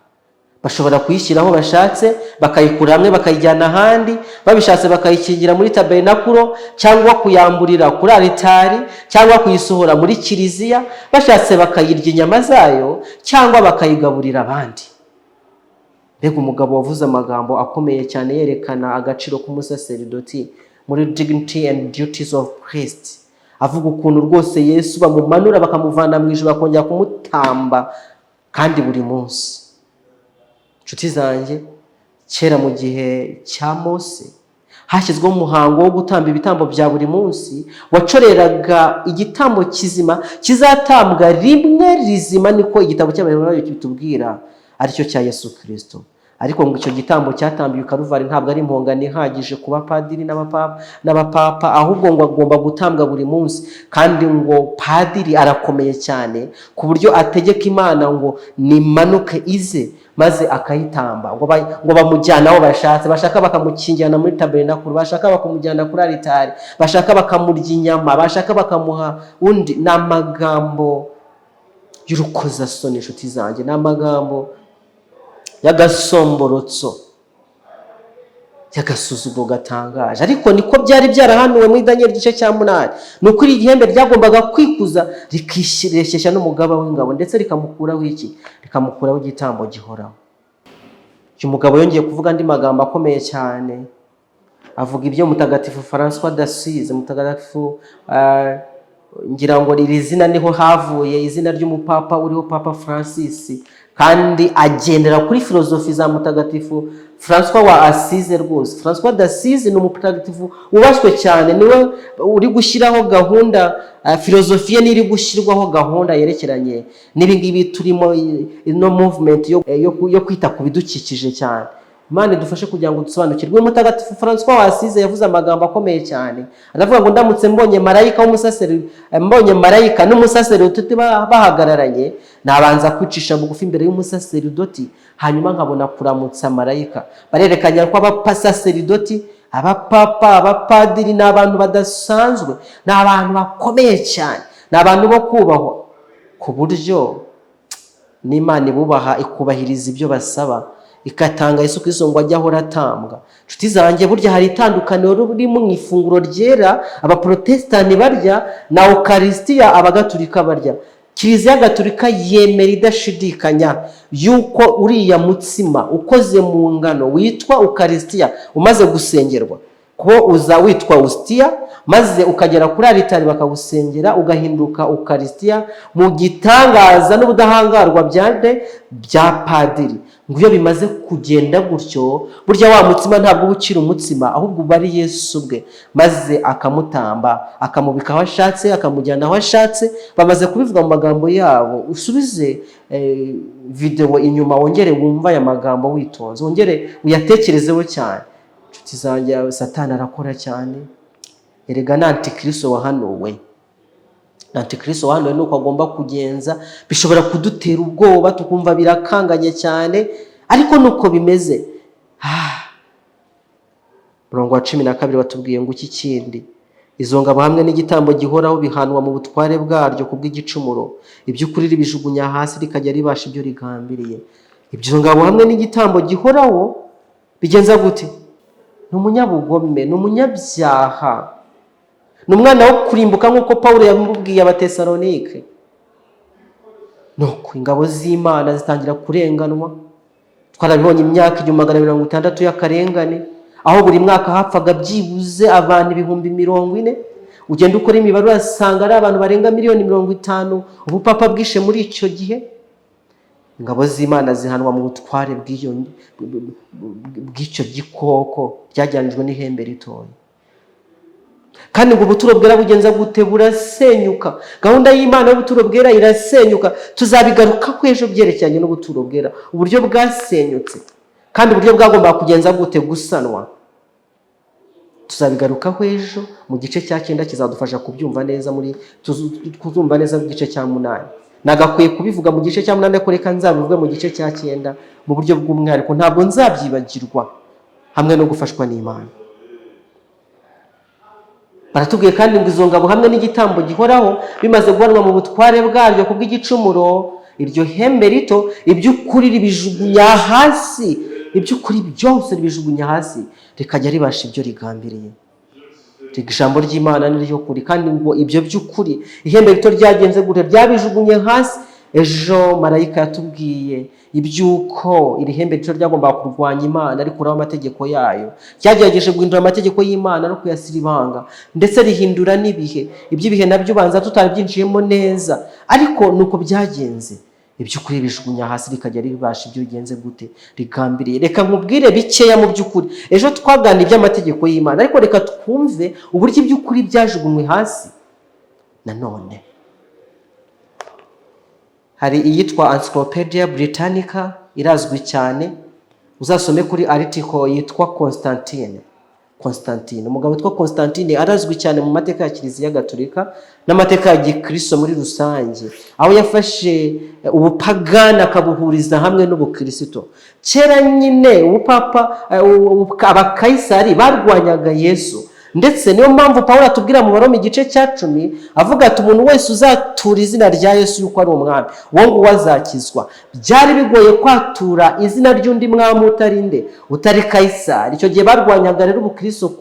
Bashobora kuyishyira aho bashatse, bakayikura hamwe bakayijyana ahandi, babishatse bakayikingira muri tabernakulo, cyangwa kuyamburira kuri aritari, cyangwa kuyisohora muri kiliziya, bashatse bakayirya inyama zayo, cyangwa bakayigaburira abandi. Mbega umugabo wavuze amagambo akomeye cyane yerekana agaciro k'umusaseridoti muri Dignity and Duties of Priest. Avuga ukuntu rwose Yesu bamumanura bakamuvana mu ijuru bakongera kumutamba kandi buri munsi. Nshuti zanjye, kera mu gihe cya Mose hashyizweho umuhango wo gutamba ibitambo bya buri munsi, wacoreraga igitambo kizima kizatambwa rimwe rizima, niko igitabo cy'Abaheburayo kitubwira, aricyo cya Yesu Kristo. Ariko ngo icyo gitambo cyatambiwe Karuvari ntabwo ari impongano ihagije ku bapadiri n'abapapa, ahubwo ngo agomba gutambwa buri munsi. Kandi ngo padiri arakomeye cyane ku buryo ategeka Imana ngo nimanuke ize maze akayitamba, ngo bamujyana aho bashatse, bashaka bakamukingirana muri tabernakulo, bashaka bakamujyana kuri aritari, bashaka bakamurya inyama, bashaka bakamuha undi. Ni amagambo y'urukozasoni inshuti zanjye, ni amagambo y'agasomborotso, y'agasuzuguro gatangaje. Ariko niko byari byarahanuwe muri Daniel igice cya 8. Ni ukuri igihembe ryagombaga kwikuza rikishyeshya n'umugaba w'ingabo, ndetse rikamukuraho iki? Rikamukuraho igitambo gihoraho. Uyu mugabo yongeye kuvuga andi magambo akomeye cyane, avuga ibyo Mutagatifu François d'Assise, mutagatifu ngira ngo iri zina niho havuye izina ry'umupapa uriho Papa Francis, kandi agendera kuri filozofi za Mutagatifu François wa Assise rwose. François d'Assise ni umutagatifu ubaswe cyane, niwe uri gushyiraho gahunda, filozofiye niri gushyirwaho gahunda yerekeranye n'ibi ngibi turimo, ino movement yo kwita ku bidukikije cyane. Imana idufashe kugira ngo dusobanukirwe. Mutagatifu François wa Assise yavuze amagambo akomeye cyane, aravuga ngo ndamutse mbonye marayika n'umusaseridoti bahagararanye, nabanza kwicisha bugufi imbere y'umusaseridoti, hanyuma nkabona kuramutsa marayika. Barerekanya ko abasaseridoti, abapapa, abapadiri ni abantu badasanzwe, ni abantu bakomeye cyane, ni abantu bo kubahwa, ku buryo n'Imana ibubaha ikubahiriza ibyo basaba, ikatanga Yesu Kristo ngo ajye ahora atambwa. Nshuti zanjye, burya hari itandukaniro riri mu ifunguro ryera abaprotestani barya na Eucharistia abagatulika barya. Kiliziya Gatulika yemera idashidikanya yuko uriya mutsima ukoze mu ngano witwa Eucharistia umaze gusengerwa, ko uza witwa Hostia, maze ukagera kuri aritari bakawusengera, ugahinduka Eucharistia mu gitangaza n'ubudahangarwa bya padiri. Ngo iyo bimaze kugenda gutyo, burya wa mutsima ntabwo ukiri umutsima, ahubwo uba ari Yesu bwe, maze akamutamba, akamubika aho ashatse, akamujyana aho ashatse. Bamaze kubivuga mu magambo yabo. Usubize video inyuma, wongere wumva aya magambo witonze, wongere uyatekerezeho cyane. Nshuti zanjye, Satani arakora cyane. Erega na Antikristo wahanuwe, Antikristo wahanuwe nuko agomba kugenza. Bishobora kudutera ubwoba tukumva birakanganye cyane, ariko nuko bimeze. Murongo wa 12 batubwiye ngo iki kindi, izo ngabo hamwe n'igitambo gihoraho bihanwa mu butware bwaryo kubw'igicumuro, iby'ukuri ribijugunya hasi rikajya ribasha ibyo rigambiriye. Ibyo ngabo hamwe n'igitambo gihoraho bigenza gute? Ni umunyabugome, ni umunyabyaha, ni umwana wo kurimbuka nk'uko Pawulo yamubwiye Abatesalonike. Nuko ingabo z'Imana zitangira kurenganwa. Twarabibonye imyaka 160 y'akarengane, aho buri mwaka hapfaga byibuze abantu 40,000. Ugenda ukora imibare urasanga ari abantu barenga 50,000,000 ubupapa bwishe muri icyo gihe. Ingabo z'Imana zihanwa mu butware bw'icyo gikoko ryajyanijwe n'ihembe ritoya. Kandi ngo ubuturo bwera bugenza gute? Burasenyuka. Gahunda y'Imana y'ubuturo bwera irasenyuka. Tuzabigaruka ko ejo byerekeranye n'ubuturo bwera, uburyo bwasenyutse, kandi uburyo bwagomba kugenza gute? Gusanwa. tuzabigarukaho ejo mu gice cya 9 kizadufasha kubyumva neza kuzumva neza mu gice cya 8. Nagakwiye kubivuga mu gice cya 8 ariko reka nzabivuge mu gice cya 9 mu buryo bw'umwihariko, ntabwo nzabyibagirwa hamwe no gufashwa n'Imana. Baratubwiye kandi ngo izo ngabo hamwe n'igitambo gihoraho bimaze guhanwa mu butware bwaryo kubw'igicumuro, iryo hembe rito iby'ukuri ribijugunya hasi, iby'ukuri byose ribijugunya hasi, rikajya ribasha ibyo rigambiriye. Ijambo ry'Imana ni ryo kuri, kandi ngo ibyo by'ukuri ihembe rito ryagenze gute, ryabijugunye hasi. Ejo marayika yatubwiye iby'uko iri hembe rito ryagomba kurwanya Imana rikuraho amategeko yayo, ryagerageje guhindura amategeko y'Imana no kuyasiribanga, ndetse rihindura n'ibihe. Iby'ibihe nabyo banza tutabyinjiyemo neza, ariko nuko byagenze. Iby'ukuri bijugunya hasi rikajya ribasha ibyo rigenze gute, rigambiriye. Reka nkubwire bikeya mu by'ukuri. Ejo twagana iby'amategeko y'Imana, ariko reka twumve uburyo iby'ukuri byajugunywe hasi. Nanone hari iyitwa Encyclopedia Britannica, irazwi cyane, uzasome kuri article yitwa Constantine. Umugabo witwa Constantine arazwi cyane mu mateka ya Kiliziya Gatolika n'amateka ya Gikristo muri rusange, aho yafashe ubupagani akabuhuriza hamwe n'ubukristo. Kera nyine ubupapa abakayisari barwanyaga Yesu, ndetse niyo mpamvu Pawulo atubwira mu Baroma igice cya 10 avuga ati umuntu wese uzatura izina rya Yesu yuko ari umwami, uwo nguwo azakizwa. Byari bigoye kwatura izina ry'undi mwami utari Kayisari. Icyo gihe barwanyaga rero ubukristo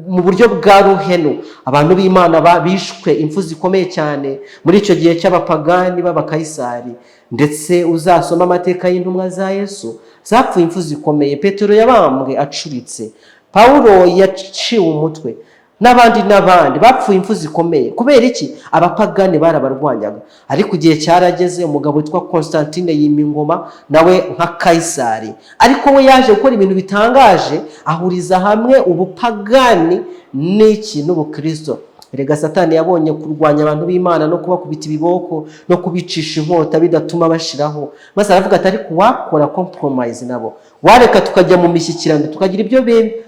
mu buryo bwa ruhenu. Abantu b'Imana bishwe impfu zikomeye cyane muri icyo gihe cy'abapagani b'abakayisari, ndetse uzasoma amateka y'intumwa za Yesu zapfuye impfu zikomeye. Petero yabambwe acuritse, Pawulo yaciwe umutwe, n'abandi bapfuye impfu zikomeye. Kubera iki? Abapagani barabarwanyaga. Ariko igihe cyarageze, umugabo witwa Constantine yima ingoma nawe nka Kayisari, ariko we yaje gukora ibintu bitangaje, ahuriza hamwe ubupagani n'ubukristo. Erega Satani yabonye kurwanya abantu b'Imana no kubakubita ibiboko no kubicisha inkota bidatuma bashiraho, maze aravuga ati ariko wakora compromise nabo, wareka tukajya mu mishyikirano tukagira ibyo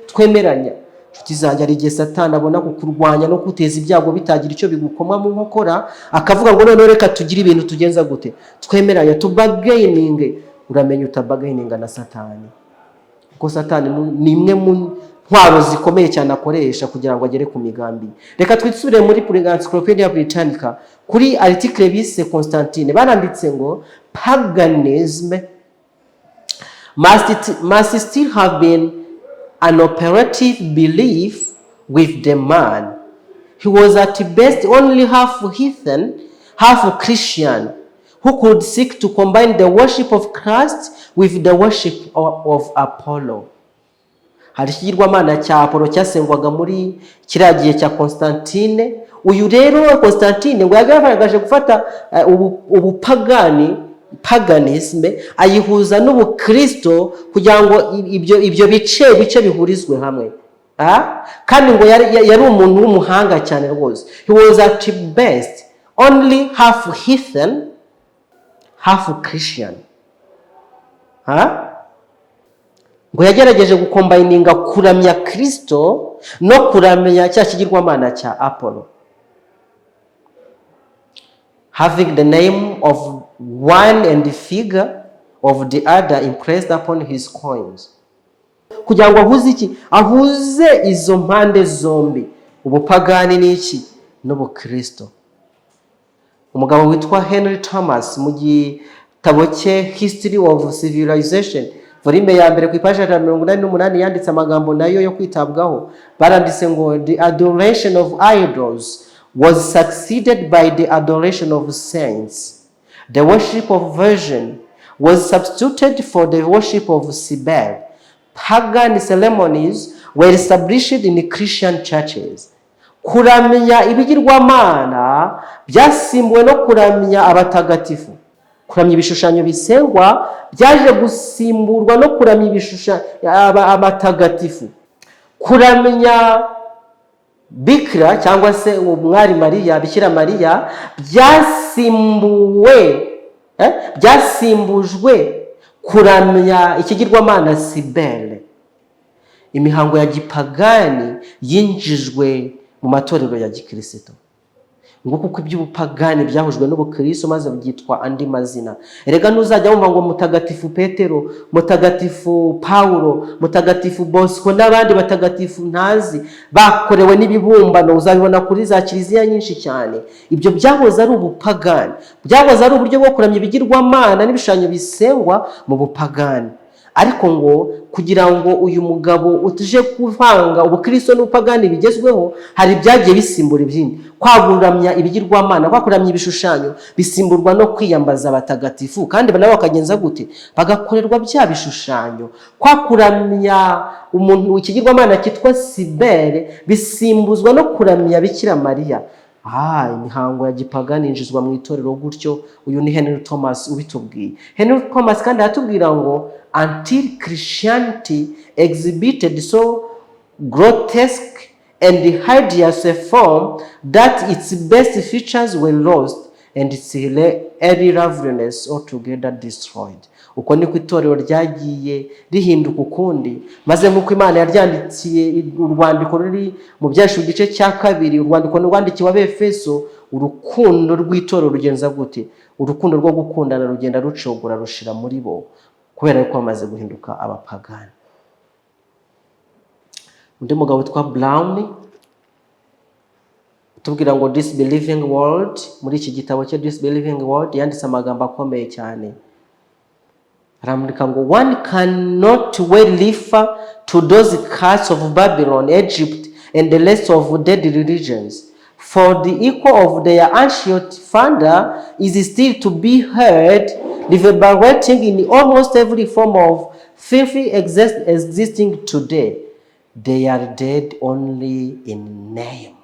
twemeranya. Nshuti zanjye, ari igihe Satani abona kukurwanya no kuteza ibyago bitagira icyo bigukoma mu nkokora, akavuga ngo none reka tugire ibintu tugenza gute, twemeranya, tubagaininge. Uramenye utabagaininga na Satani, kuko Satani ni imwe mu ntwaro zikomeye cyane akoresha kugira ngo agere ku migambi. Reka twisubire muri Encyclopedia Britannica kuri article bise Constantine. Baranditse ngo paganism must still have been an operative belief with the man. He was at best only half heathen, half Christian, who could seek to combine the worship of Christ with the worship of Apollo. Hari ikigirwamana cya Apollo cyasengwaga muri kiriya gihe cya Constantine. Uyu rero Constantine ngo yagaragaje gufata paganism ayihuza n'ubukristo kugira ngo ibyo bice bihurizwe hamwe. Kandi ngo yari umuntu w'umuhanga cyane rwose. He was at best only half heathen, half Christian. Ngo yagerageje gukombininga kuramya Kristo no kuramya cya kigirwamana cya Apollo, having the name of one and the figure of the other impressed upon his coins. Kugira ngo ahuze iki? Ahuze izo mpande zombi, ubupagani n'iki n'ubukristo. Umugabo witwa Henry Thomas mu gitabo cye History of Civilization volume ya mbere ku ipaji ya 188 yanditse amagambo nayo yo kwitabwaho. Baranditse ngo the adoration of idols was succeeded by the adoration of saints. The worship of Virgin was substituted for the worship of Cybele. Pagan ceremonies were established in Christian churches. Kuramya ibigirwamana byasimbuwe no kuramya abatagatifu. Kuramya ibishushanyo bisengwa byaje gusimburwa no kuramya ibishushanyo abatagatifu. Kuramya Bikira cyangwa se umwari Mariya, Bikira Mariya byasimbujwe kuramya ikigirwamana Cybele. imihango ya gipagani yinjijwe mu matorero ya gikristo. Ngo kuko iby'ubupagani byahujwe n'ubukristo maze byitwa andi mazina. Erega ntuzajya wumva ngo mutagatifu Petero, mutagatifu Paulo, mutagatifu Bosco n'abandi batagatifu ntazi bakorewe n'ibibumbano, uzabibona kuri za kiliziya nyinshi cyane. Ibyo byahoze ari ubupagani, byahoze ari uburyo bwo kuramya ibigirwamana n'ibishushanyo bisengwa mu bupagani. Ariko ngo kugira ngo uyu mugabo utuje kuvanga ubukristo n'ubupagani bigezweho, hari byagiye bisimbura ibindi. Kwaguramya ibigirwamana, kwakuramya ibishushanyo bisimburwa no kwiyambaza abatagatifu, kandi nabo bakagenza gute? Bagakorerwa bya bishushanyo. Kwakuramya umuntu ikigirwamana kitwa Sibere bisimbuzwa no kuramya Bikira Mariya. Imihango ya gipagani yinjizwa mu itorero gutyo. Uyu ni Henry Thomas ubitubwiye. Henry Thomas kandi atubwira ngo until Christianity exhibited so grotesque and hideous a form that its best features were lost and its early loveliness altogether destroyed. Uko niko itorero ryagiye rihinduka ukundi, maze nk'uko Imana yaryandikiye urwandiko ruri mu Byahishuriwe igice cya 2, urwandiko rwandikiwe Abefeso, urukundo rw'itorero rugenza gute? Urukundo rwo gukundana rugenda rucogora rushira muri bo kubera ko bamaze guhinduka abapagani. Undi mugabo witwa Brown tubwira ngo This Believing World, muri iki gitabo cye This Believing World yanditse amagambo akomeye cyane. Aramurika ngo one cannot well refer to those cults of Babylon, Egypt and the rest of dead religions, for the echo of their ancient founder is still to be heard reverberating in almost every form of filthy existing today. They are dead only in name.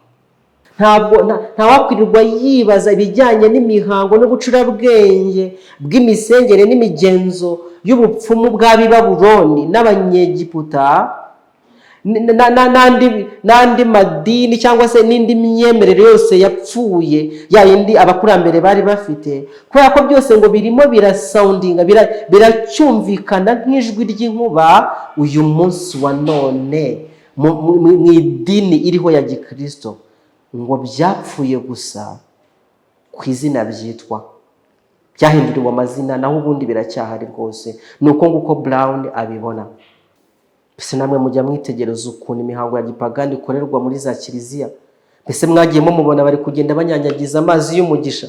Ntawakwirirwa yibaza ibijyanye n'imihango n'ubucurabwenge bw'imisengere n'imigenzo y'ubupfumu bw'ab'i Babuloni n'Abanyegiputa n'andi madini cyangwa se n'indi myemerere yose yapfuye yayindi abakurambere bari bafite, kubera ko byose ngo birimo birasoundinga, biracyumvikana nk'ijwi ry'inkuba uyu munsi wa none mu idini iriho ya gikristo. Ngo byapfuye gusa ku izina byitwa, byahinduriwe amazina, naho ubundi biracyahari rwose. Nuko nguko Brown abibona. Bise namwe mujya mwitegereza ukuntu imihango ya gipagani ikorerwa muri za kiliziya. Bise mwagiyemo mubona bari kugenda banyanyagiza amazi y'umugisha,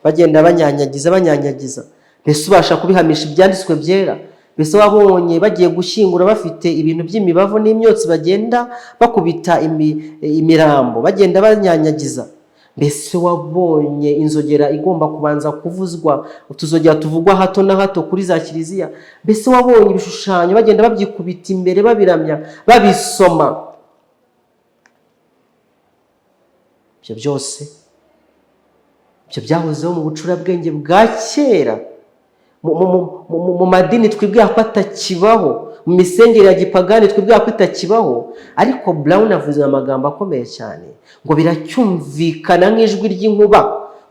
bagenda banyanyagiza. Bise ubasha kubihamisha ibyanditswe byera. Bise wabonye bagiye gushyingura bafite ibintu by'imibavu n'imyotsi, bagenda bakubita imirambo, bagenda banyanyagiza. Bise wabonye inzogera igomba kubanza kuvuzwa, utuzogera tuvugwa hato na hato kuri za kiliziya. Bise wabonye ibishushanyo bagenda babyikubita imbere, babiramya, babisoma. Ibyo byose byahozeho mu bucurabwenge bwa kera, mu madini twibwira ko atakibaho, mu misengere ya gipagani twibwira ko itakibaho. Ariko Brown avuze amagambo akomeye cyane ngo biracyumvikana nk'ijwi ry'inkuba,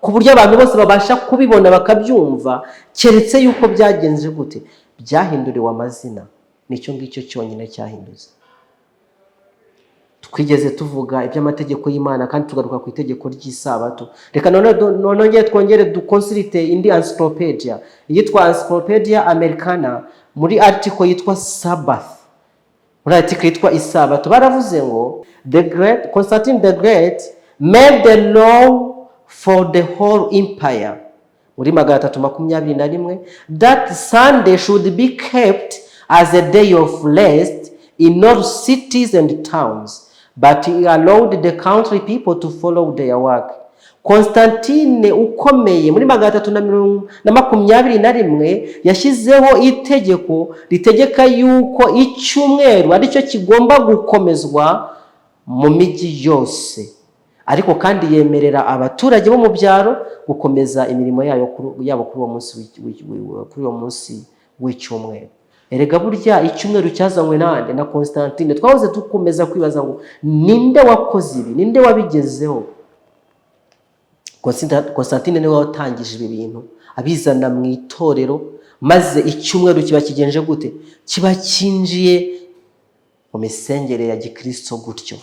ku buryo abantu bose babasha kubibona bakabyumva, keretse yuko byagenze gute? Byahinduriwe amazina. Nicyo ngicyo cyonyine cyahindutse. Twigeze tuvuga iby'amategeko y'Imana kandi tugaruka ku itegeko ry'isabato. Reka none twongere duconsulte indi encyclopedia yitwa Encyclopedia Americana, muri article yitwa Sabbath, muri article yitwa isabato baravuze ngo Constantine the Great made the law for the whole empire, muri 321, that Sunday should be kept as a day of rest in all cities and towns, but he allowed the country people to follow their work. Constantine ukomeye muri 321 yashyizeho itegeko ritegeka yuko icyumweru aricyo kigomba gukomezwa mu migi yose, ariko kandi yemerera abaturage bo mu byaro gukomeza imirimo yabo kuri uwo munsi w'icyumweru. Erega burya icyumweru cyazanywe nande? Na Constantine. Twahoze dukomeza kwibaza ngo ninde wakoze ibi, ninde wabigezeho? Constantine niwe watangije ibi bintu, abizana mu itorero, maze icyumweru kiba kigenje gute? Kiba kinjiye mu misengere ya gikristo gutyo.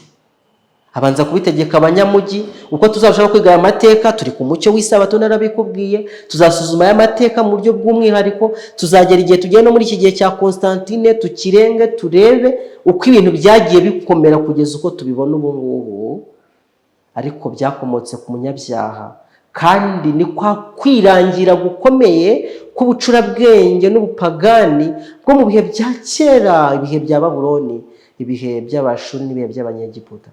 Abanza kubitegeka abanyamugi, uko tuzarushaho kwiga aya mateka, turi ku mucyo w'isabato narabikubwiye, tuzasuzuma aya mateka mu buryo bw'umwihariko, tuzagera igihe tugiye no muri iki gihe cya Constantine, tukirenge turebe uko ibintu byagiye bikomera kugeza uko tubibona ubu ngubu, ariko byakomotse ku munyabyaha, kandi ni kwa kwirangira gukomeye k'ubucurabwenge n'ubupagani bwo mu bihe bya kera, ibihe bya Babuloni, ibihe by'Abashuri n'ibihe by'Abanyegiputa.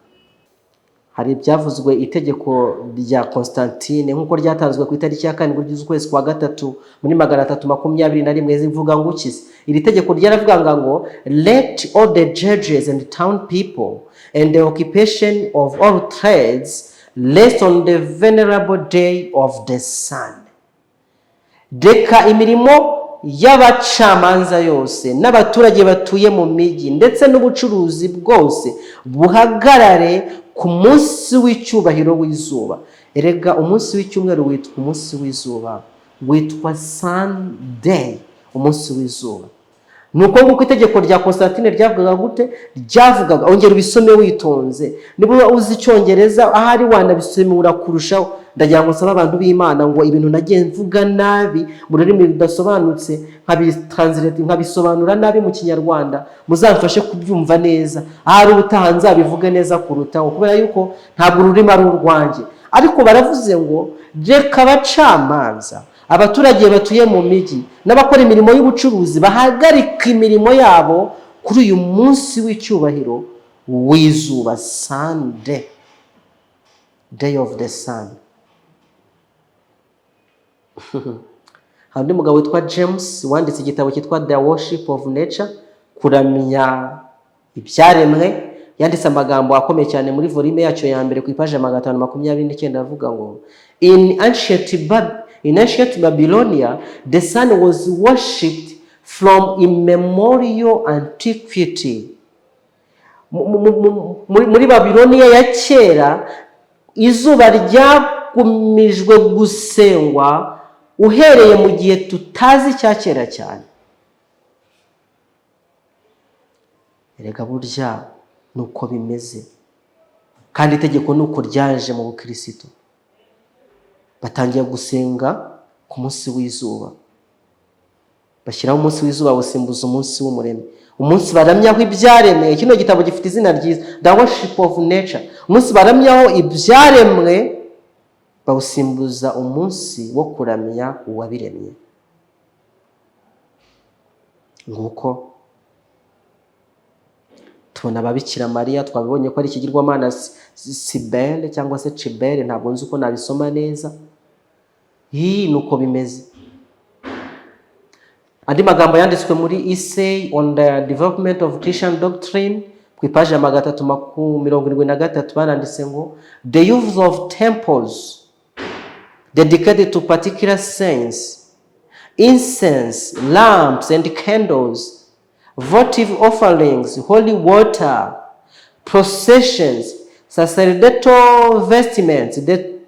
Hari ibyavuzwe itegeko rya Constantine nk'uko ryatanzwe ku itariki ya 7 z'ukwezi kwa gatatu muri 321 zivuga ngo iki? Iri tegeko ryaravuga ngo let all the judges and town people and the occupation of all trades rest on the venerable day of the sun. Reka imirimo y'abacamanza yose n'abaturage batuye mu migi ndetse n'ubucuruzi bwose buhagarare ku munsi w'icyubahiro w'izuba. Erega umunsi w'icyumweru witwa umunsi w'izuba, witwa Sunday, umunsi w'izuba. Nuko nguko itegeko rya Constantine ryavugaga gute? Ryavugaga, ongera ubisome witonze, niba uzi icyongereza ahari wanabisomera kurushaho. Ndagira ngo nsaba abantu b'Imana ngo ibintu nagiye mvuga nabi mu rurimi rudasobanutse nkabisobanura nabi mu Kinyarwanda, muzamfashe kubyumva neza, ahari ubutaha nzabivuge neza kurutaho, kubera yuko ntabwo ururimi ari urwanjye. Ariko baravuze ngo reka abacamanza, abaturage batuye mu migi n'abakora imirimo y'ubucuruzi bahagarika imirimo yabo kuri uyu munsi w'icyubahiro w'izuba, Sunday, day of the sun. Hari undi mugabo witwa James wanditse igitabo cyitwa The Worship of Nature, kuramya ibyaremwe, yanditse amagambo akomeye cyane muri volume yacyo ya mbere ku ipaje 529 avuga ngo in ancient Babylonia the sun was worshipped from immemorial antiquity. Muri Babylonia ya kera izuba ryagumijwe gusengwa uhereye mu gihe tutazi cya kera cyane. Erega burya nuko bimeze, kandi itegeko nuko ryaje mu Bukristo. Batangiye gusenga ku munsi w'izuba, bashyiraho umunsi w'izuba busimbuza umunsi w'umuremyi, umunsi baramyaho ibyaremwe. Kino gitabo gifite izina ryiza, The Worship of Nature. Umunsi baramyaho ibyaremwe bawusimbuza umunsi wo kuramya uwabiremye. Nguko tubona ababikira Mariya, twabibonye ko ari ikigirwamana Cybele cyangwa se Cybele, ntabwo nzi uko nabisoma neza. Nuko bimeze. Andi magambo yanditswe muri Essay on the Development of Christian Doctrine ku ipaji ya 373 baranditse ngo the use of temples dedicated to particular saints, incense, lamps and candles, votive offerings, holy water, processions, sacerdotal vestments, the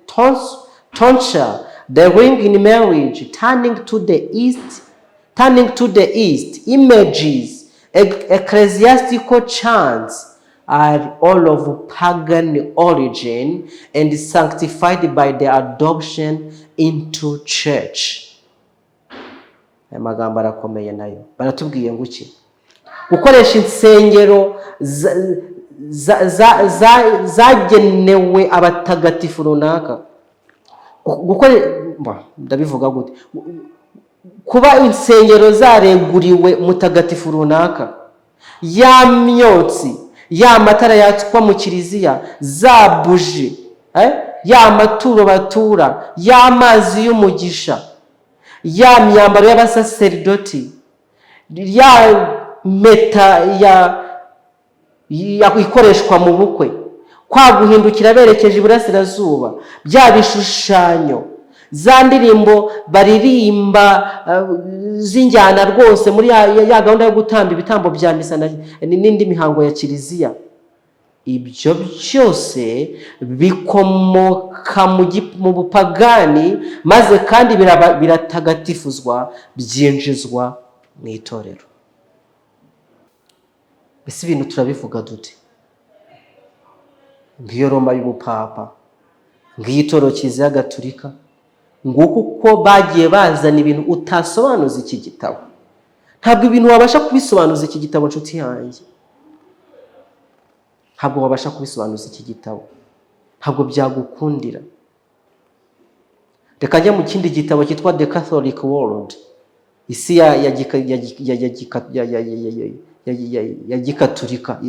tonsure, the ring in marriage, turning to the east, images, ecclesiastical chants are all of pagan origin and sanctified by the adoption into church. Aya magambo arakomeye nayo. Baratubwiye ngo iki? Gukoresha insengero zagenewe abatagatifu runaka. Ndabivuga gute? Kuba insengero zareguriwe mutagatifu runaka, ya myotsi, ya matara yatwa mu kiliziya, za buji, ya maturo batura, ya amazi y'umugisha, ya myambaro y'abasaserdoti, ya meta ikoreshwa mu bukwe, kwa guhindukira berekeje iburasirazuba, bya bishushanyo, za ndirimbo baririmba z'injyana rwose muri ya gahunda yo gutamba ibitambo bya misa n'indi mihango ya kiliziya. Ibyo byose bikomoka mu bupagani, maze kandi biratagatifuzwa, byinjizwa mu itorero. Mbese ibintu turabivuga dute? Ngiyo Roma y'ubupapa, ngiyo itorero Kiliziya Gatolika, nguko uko bagiye bazana ibintu utasobanuza iki gitabo. Ntabwo ibintu wabasha kubisobanuza iki gitabo nshuti yanjye. Ntabwo wabasha kubisobanuza iki gitabo. Ntabwo byagukundira. Reka njye mu kindi gitabo cyitwa The Catholic World. Isi ya gikatolika,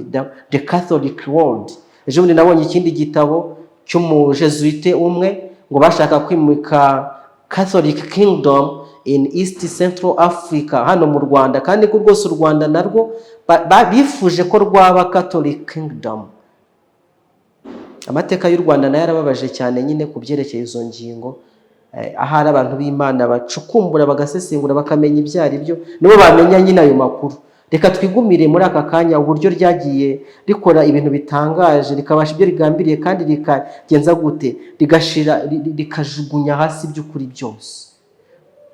The Catholic World. Ejo bundi nabonye ikindi gitabo cy'umujesuite umwe ngo bashaka kwimika Catholic Kingdom in East Central Africa hano mu Rwanda, kandi ko rwose u Rwanda narwo bifuje ko rwaba Catholic Kingdom. Amateka y'u Rwanda nayo yarababaje cyane nyine ku byerekeye izo ngingo. Ahari abantu b'Imana bacukumbura bagasesengura bakamenya ibyo ari byo, nibo bamenya nyine ayo makuru. Reka twigumire muri aka kanya uburyo ryagiye rikora ibintu bitangaje, rikabasha ibyo rigambiriye kandi rikagenza gute, rigashira rikajugunya hasi by'ukuri byose.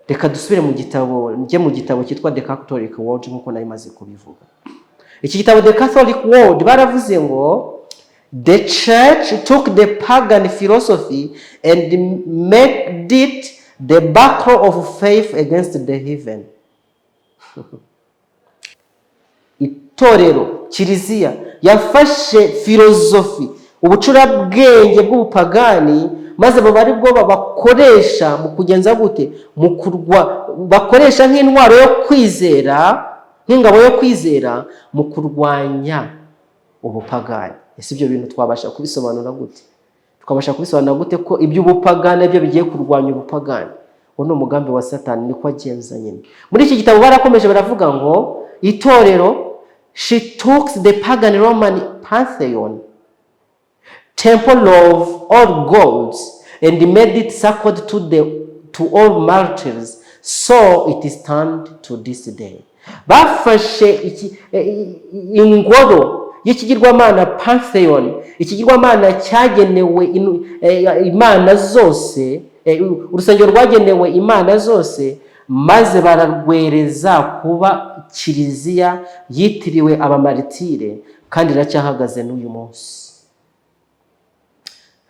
Reka dusubire mu gitabo, njye mu gitabo cyitwa The Catholic World nkuko nayo imaze kubivuga. Iki gitabo The Catholic World baravuze ngo the church took the pagan philosophy and made it the battle of faith against the heathen. Itorero Kiliziya yafashe filozofi, ubucurabwenge bw'ubupagani, maze abo bari bwo bakoresha mu kugenza gute, bakoresha nk'intwaro yo kwizera, nk'ingabo yo kwizera mu kurwanya ubupagani. Ese ibyo bintu twabasha kubisobanura gute? Tukabasha kubisobanura gute ko iby'ubupagani byo bigiye kurwanya ubupagani? Uwo ni umugambi wa Satani, niko agenza nyine. Muri iki gitabo barakomeje baravuga ngo itorero, she took the pagan Roman pantheon, temple of all gods, and made it sacred to all martyrs, so it is stand to this day. Bafashe ingoro y'ikigirwamana pantheon, ikigirwamana cyagenewe imana zose, urusengero rwagenewe imana zose, maze bararwereza kuba Kiliziya yitiriwe abamaritire, kandi iracyahagaze n'uyu munsi.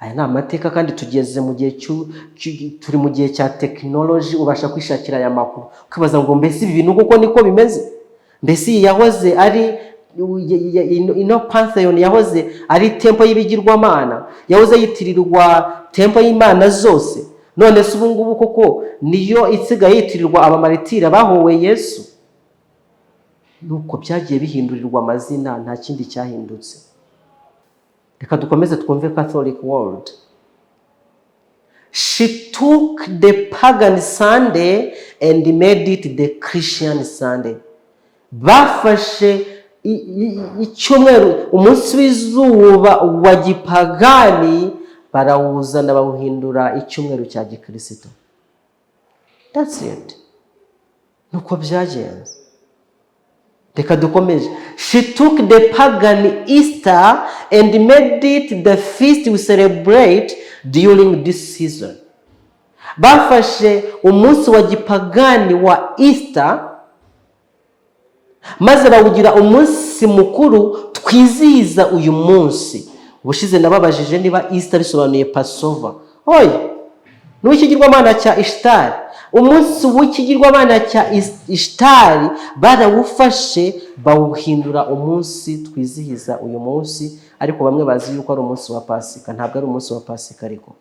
Aya ni amateka, kandi tugeze mu gihe turi mu gihe cya technology, ubasha kwishakira aya makuru ukibaza ngo mbese ibi bintu kuko niko bimeze? Mbese yahoze ari ino pantheon yahoze ari temple y'ibigirwamana, yahoze yitirirwa temple y'imana zose, none se ubu ngubu koko niyo isigaye yitirirwa abamaritira bahowe Yesu? Nuko byagiye bihindurirwa amazina, nta kindi cyahindutse. Reka dukomeze twumve Catholic World. She took the pagan Sunday and made it the Christian Sunday. Bafashe icyumweru, umunsi w'izuba wa gipagani, barawuzana bawuhindura icyumweru cya gikristo. That's it. Nuko byagenze. Reka dukomeje. She took the pagan Easter and made it the feast we celebrate during this season. Bafashe umunsi wa gipagani wa Easter, maze bawugira umunsi mukuru twizihiza uyu munsi. Ubushize nababajije niba Easter bisobanuye Passover. Oya, n'ikigirwamana cya Ishtar. Umunsi w'ikigirwamana cya Ishtar barawufashe bawuhindura umunsi twizihiza uyu munsi, ariko bamwe bazi yuko ari umunsi wa Pasika. Ntabwo ari umunsi wa Pasika ariko.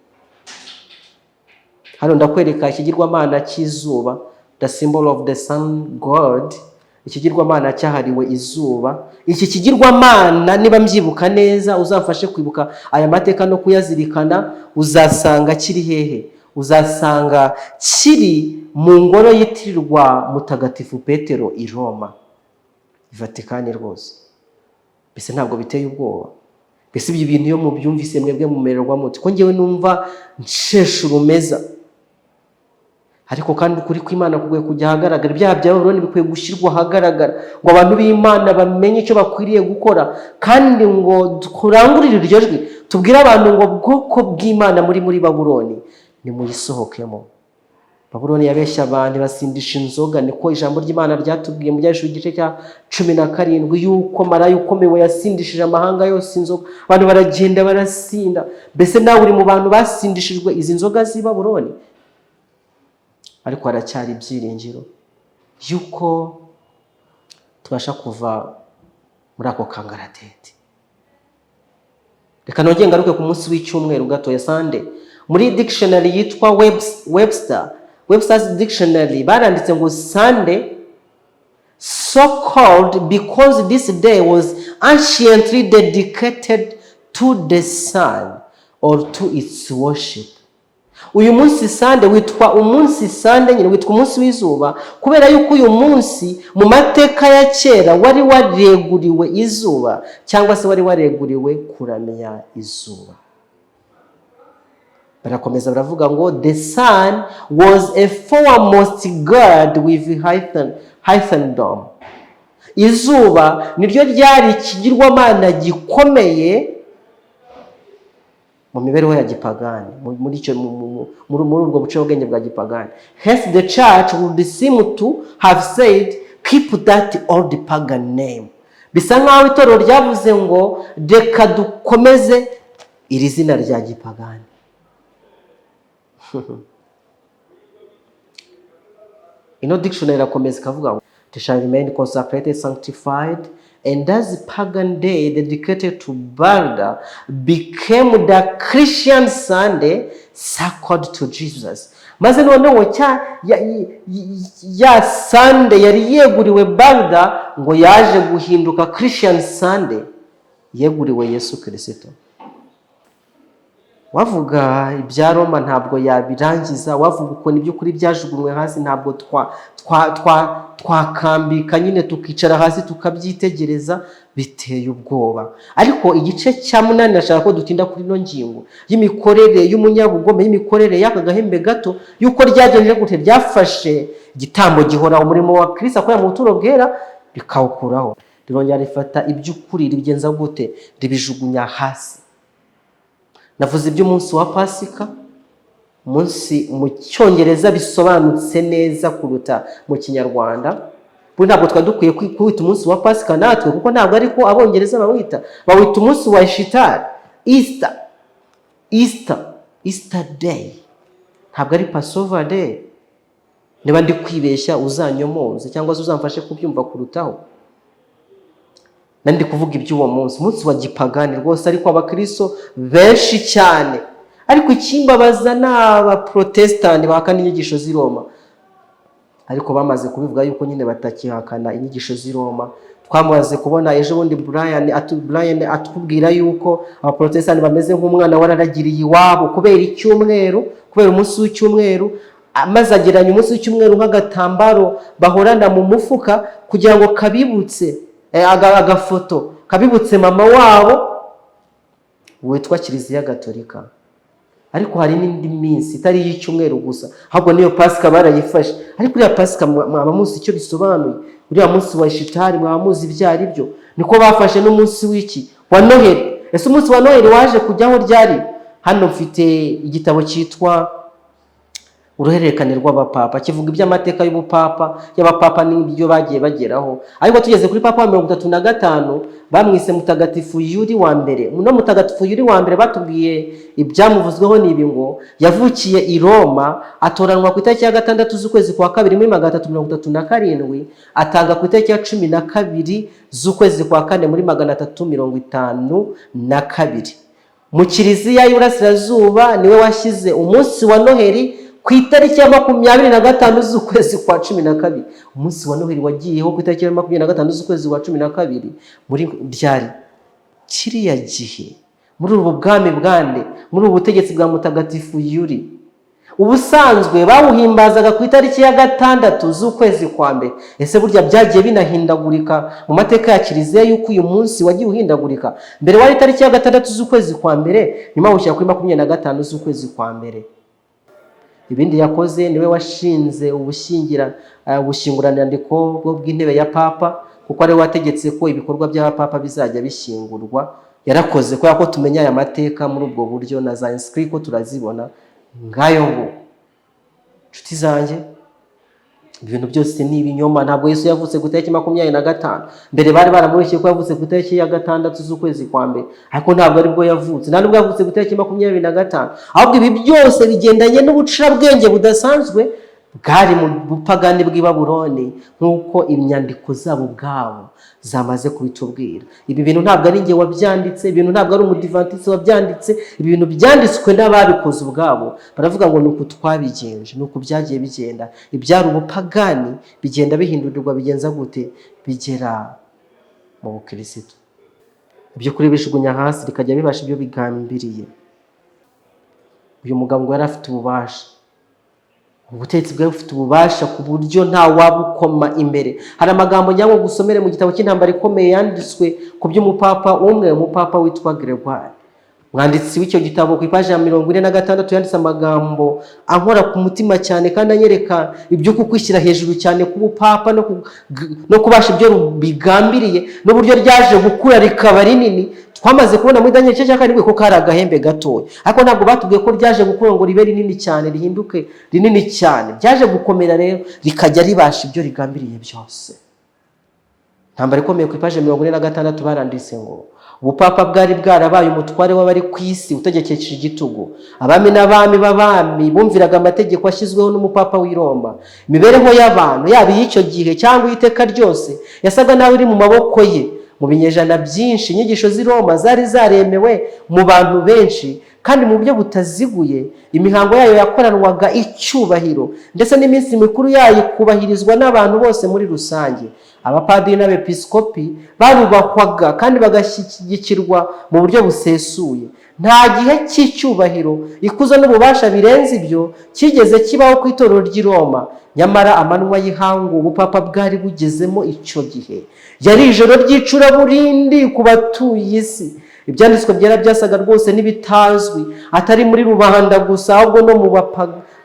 Hano ndakwereka ikigirwamana cy'izuba, the symbol of the sun god. Ikigirwamana cyahariwe izuba. Iki kigirwamana niba mbyibuka neza, uzamfashe kwibuka aya mateka no kuyazirikana, uzasanga kiri hehe? Uzasanga kiri mu ngoro yitirirwa Mutagatifu Petero i Roma, Vatikani rwose. Bese ntabwo biteye ubwoba? Bese ibyo bintu yo mubyumvise mwebwe mumererwa muti ko ngewe numva nshesha urumeza? Ariko kandi ukuri kw'Imana kugiye kujya ahagaragara, ibyaha bya Babuloni bikwiye gushyirwa ahagaragara, ngo abantu b'Imana bamenye icyo bakwiriye gukora, kandi ngo kurangurire iryo jwi tubwire abantu ngo bwoko bw'Imana muri Babuloni nimuyisohokemo. Babuloni yabeshya abantu basindisha inzoga, niko ijambo ry'Imana ryatubwiye mu Byahishuriwe igice cya 17 yuko marayika ukomeye yasindishije amahanga yose inzoga, abantu baragenda barasinda. Mbese nawe uri mu bantu basindishijwe izi nzoga z'i Babuloni? Ariko haracyari ibyiringiro yuko tubasha kuva muri ako kangaratete. Reka nongere ngaruke ku munsi w'icyumweru gatoya, Sunday. Muri dictionary yitwa Webster's Dictionary baranditse ngo Sunday, so called because this day was anciently dedicated to the sun or to its worship. Uyu munsi Sunday witwa umunsi Sunday, nyine witwa umunsi w'izuba kubera yuko uyu munsi mu mateka ya kera wari wareguriwe izuba, cyangwa se wari wareguriwe kuramya izuba. Barakomeza baravuga ngo the sun was a foremost god with Hythendom. Izuba niryo ryari ikigirwamana gikomeye mu mibereho ya gipagani, muri ubwo bucabwenge bwa gipagani. Hence the church would seem to have said, keep that old pagan name. Bisa nkaho itorero ryavuze ngo reka dukomeze iri zina rya gipagani. Ino dictionary irakomeza ikavuga ngo they shall remain consecrated, sanctified, and as pagan day dedicated to Balder became the Christian Sunday sacred to Jesus. Maze noneho ya Sunday yari yeguriwe Balder ngo yaje guhinduka Christian Sunday yeguriwe Yesu Kristo. Wavuga ibya Roma ntabwo yabirangiza, wavuga ukuntu iby'ukuri byajugunywe hasi ntabwo twakambika nyine tukicara hasi tukabyitegereza, biteye ubwoba. Ariko igice cya 8 nashaka ko dutinda kuri no ngingo y'imikorere y'umunyabugome, y'imikorere y'aka gahembe gato, yuko ryagenje gute ryafashe igitambo gihora umurimo wa Kristo akora mu buturo bwera rikawukuraho, rirongera rifata iby'ukuri ribigenza gute, ribijugunya hasi. Navuze iby'umunsi wa Pasika, umunsi mu Cyongereza bisobanutse neza kuruta mu Kinyarwanda. Buri ntabwo twadukwiye kwita umunsi wa Pasika natwe, kuko ntabwo ariko Abongereza bawita umunsi wa Ishtar, Easter day, ntabwo ari Passover day. Niba ndi kwibeshya uzanyomoze cyangwa uzamfashe kubyumva kurutaho. Nandi kuvuga iby'uwo munsi wa gipagani rwose, ariko abakristo benshi cyane. Ariko ikimbabaza n'aba Protestant bahakana inyigisho z'i Roma, ariko bamaze kubivuga yuko nyine batakihakana inyigisho z'i Roma. Twamaze kubona ejo bundi Brian atubwira yuko aba Protestant bameze nk'umwana wararagiriye iwabo kubera icyumweru, kubera umunsi w'icyumweru, maze ageranya umunsi w'icyumweru nk'agatambaro bahorana mu mufuka kugira ngo kabibutse agafoto kabibutse mama wabo witwa Kiliziya Gatolika. Ariko hari n'indi minsi itari y'icyumweru gusa, ahubwo niyo Pasika barayifashe. Ariko uriya Pasika mwaba muzi icyo bisobanuye, uriya munsi wa Ishitari mwaba muzi ibyari byo. Niko bafashe n'umunsi w'iki wa Noheli. Ese umunsi wa Noheli waje kujyaho ryari? Hano mfite igitabo cyitwa uruhererekane rw'abapapa, kivuga iby'amateka y'abapapa n'ibyo bagiye bageraho. Ariko tugeze kuri papa wa 35 bamwise Mutagatifu Yuri wa mbere. Muno Mutagatifu Yuri wa mbere batubwiye ibyamuvuzweho nibi ngo yavukiye i Roma, atoranwa ku itariki ya 6 z'ukwezi kwa 2 muri 337, atanga ku itariki ya 12 z'ukwezi kwa 4 muri 352. Mu Kiliziya y'Iburasirazuba niwe washyize umunsi wa Noheli ku itariki ya 25 z'ukwezi kwa 12. Umunsi wa Noheli wagiyeho ku itariki ya 25 z'ukwezi kwa 12 muri ryari kiriya gihe, muri ubu bwami bwande, muri ubu butegetsi bwa Mutagatifu Yuri. Ubusanzwe bawuhimbazaga ku itariki ya 6 z'ukwezi kwa mbere. Ese burya byagiye binahindagurika mu mateka ya Kiliziya yuko uyu munsi wagiye uhindagurika? Mbere wari itariki ya 6 z'ukwezi kwa mbere, nyuma ushyira kuri 25 z'ukwezi kwa mbere. Ibindi yakoze niwe washinze ubushyinguranandiko bw'intebe ya papa, kuko ari wategetse ko ibikorwa by'abapapa bizajya bishyingurwa. Yarakoze ko yako tumenya aya mateka muri ubwo buryo, na za inscription turazibona ngayo ngo. Nshuti zanjye, ibintu byose ni ibinyoma. Ntabwo Yesu yavutse ku itariki 25. Mbere bari baramubeshye ko yavutse ku itariki ya 6 z'ukwezi kwa mbere, ariko ntabwo aribwo yavutse. Nta nubwo yavutse ku itariki 25. Ahubwo ibi byose bigendanye n'ubucurabwenge budasanzwe bwari mu bupagani bw'i Babuloni, nk'uko inyandiko zabo ubwabo zamaze kubitubwira. Ibi bintu ntabwo ari njye wabyanditse, ibintu ntabwo ari umudivantisi wabyanditse, ibi bintu byanditswe n'ababikoze ubwabo. Baravuga ngo ni uku twabigenje, ni uku byagiye bigenda. Ibyari ubupagani bigenda bihindurirwa, bigenza gute? Bigera mu bukirisitu. Ibyo kuri bishugunya hasi bikajya bibasha ibyo bigambiriye. Uyu mugabo ngo yari afite ububasha, ubutegetsi bwe bufite ububasha ku buryo nta wabukoma imbere. Hari amagambo njyango gusomere mu gitabo cy'intambara ikomeye yanditswe ku by'umupapa umwe, umupapa witwa Gregoire. Mwanditsi w'icyo gitabo ku ipaji ya 46 yanditse amagambo ankora ku mutima cyane kandi anyereka ibyo kukwishyira hejuru cyane k'ubupapa no kubasha ibyo bigambiriye n'uburyo ryaje gukura rikaba rinini. Twamaze kubona muri Daniel cya karindwi ko kari agahembe gatoya, ariko ntabwo batubwiye ko ryaje gukura ngo ribe rinini cyane, rihinduke rinini cyane. Ryaje gukomera rero rikajya ribasha ibyo rigambiriye byose. Ntambara ikomeye ku ipaji 46 baranditse ngo ubupapa bwari bwarabaye umutware w'abari ku isi utegekesha igitugu. Abami n'abami b'abami bumviraga amategeko ashyizweho n'umupapa w'i Roma. Imibereho y'abantu yaba y'icyo gihe cyangwa iteka ryose yasaga nawe iri mu maboko ye. Mu binyejana byinshi inyigisho z'i Roma zari zaremewe mu bantu benshi kandi mu buryo butaziguye. Imihango yayo yakoranwaga icyubahiro, ndetse n'iminsi mikuru yayo kubahirizwa n'abantu bose muri rusange. Abapadiri n'abepiskopi barubahwaga kandi bagashyigikirwa mu buryo busesuye. Nta gihe cy'icyubahiro, ikuzo n'ububasha birenze ibyo kigeze kibaho ku itorero ry'i Roma. Nyamara amanywa y'ihangu ubupapa bwari bugezemo icyo gihe yari ijoro ry'icuraburindi ku batuye isi. Ibyanditswe byera byasaga rwose n'ibitazwi, atari muri rubanda gusa ahubwo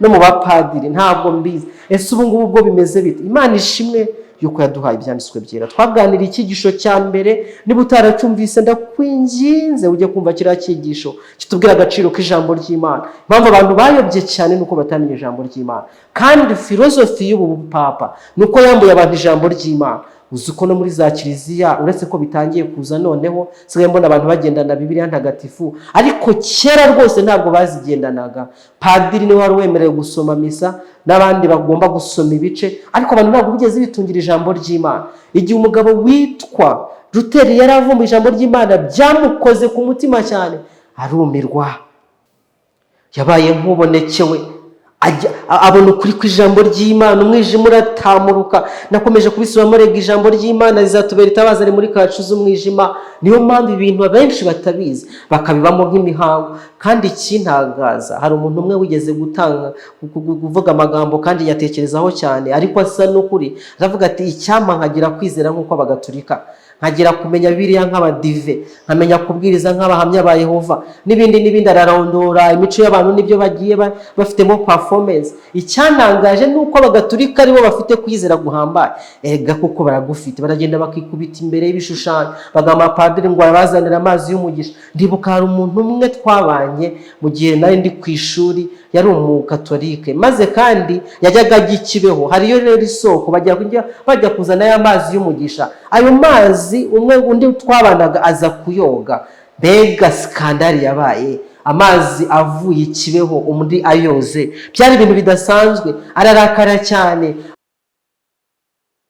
no mu bapadiri. Ntabwo mbizi ese ubu ngubu ubwo bimeze bite? Imana ishimwe yuko yaduhaye ibyanditswe byera. Twaganira icyigisho cya mbere, niba utaracyumvise ndakwinginze ujye kumva kiriya cyigisho kitubwira agaciro k'ijambo ry'Imana. Impamvu abantu bayobye cyane nuko batamenye ijambo ry'Imana, kandi filozofi y'ubu bupapa nuko yambuye abantu ijambo ry'Imana. Uzi ko no muri za kiliziya uretse ko bitangiye kuza noneho sigaye mbona abantu bagendana Bibiliya ntagatifu, ariko kera rwose ntabwo bazigendanaga. Padiri niwe wari wemerewe gusoma misa n'abandi bagomba gusoma ibice, ariko abantu ntabwo bigeze bitungira ijambo ry'Imana. Igihe umugabo witwa Luteri yari avumba ijambo ry'Imana byamukoze ku mutima cyane, arumirwa, yabaye nk'ubonekewe, abona ukuri kw'ijambo ry'Imana, umwijima uratamuruka. Nakomeje kubisubiramo, rega ijambo ry'Imana rizatubera itabazari muri kacu z'umwijima. Niyo mpamvu ibintu abenshi batabizi bakabibamo nk'imihango. Kandi ikintangaza, hari umuntu umwe wigeze kuvuga amagambo kandi yatekerezaho cyane, ariko asa n'ukuri. Aravuga ati icyampa nkagira kwizera nk'uko abagatulika, nkagira kumenya Bibiliya nk'abadive, nkamenya kubwiriza nk'abahamya ba Yehova n'ibindi. Ararondora imico y'abantu n'ibyo bagiye bafitemo performance. Icyantangaje nuko abagatulika aribo bafite kwizera guhambaye. Ega kuko baragufite, baragenda bakikubita imbere y'ibishushanyo, bagamba padiri ngo abazanira amazi y'umugisha. Ndibuka hari umuntu umwe twabanye mu gihe nari ndi ku ishuri, yari umukatolike, maze kandi yajyaga ajya i Kibeho. Hariyo rero isoko bajya kuzana ya mazi y'umugisha. Ayo mazi umwe undi twabanaga aza kuyoga. Mbega skandali yabaye, amazi avuye i Kibeho undi ayoze. Byari ibintu bidasanzwe. Ararakara cyane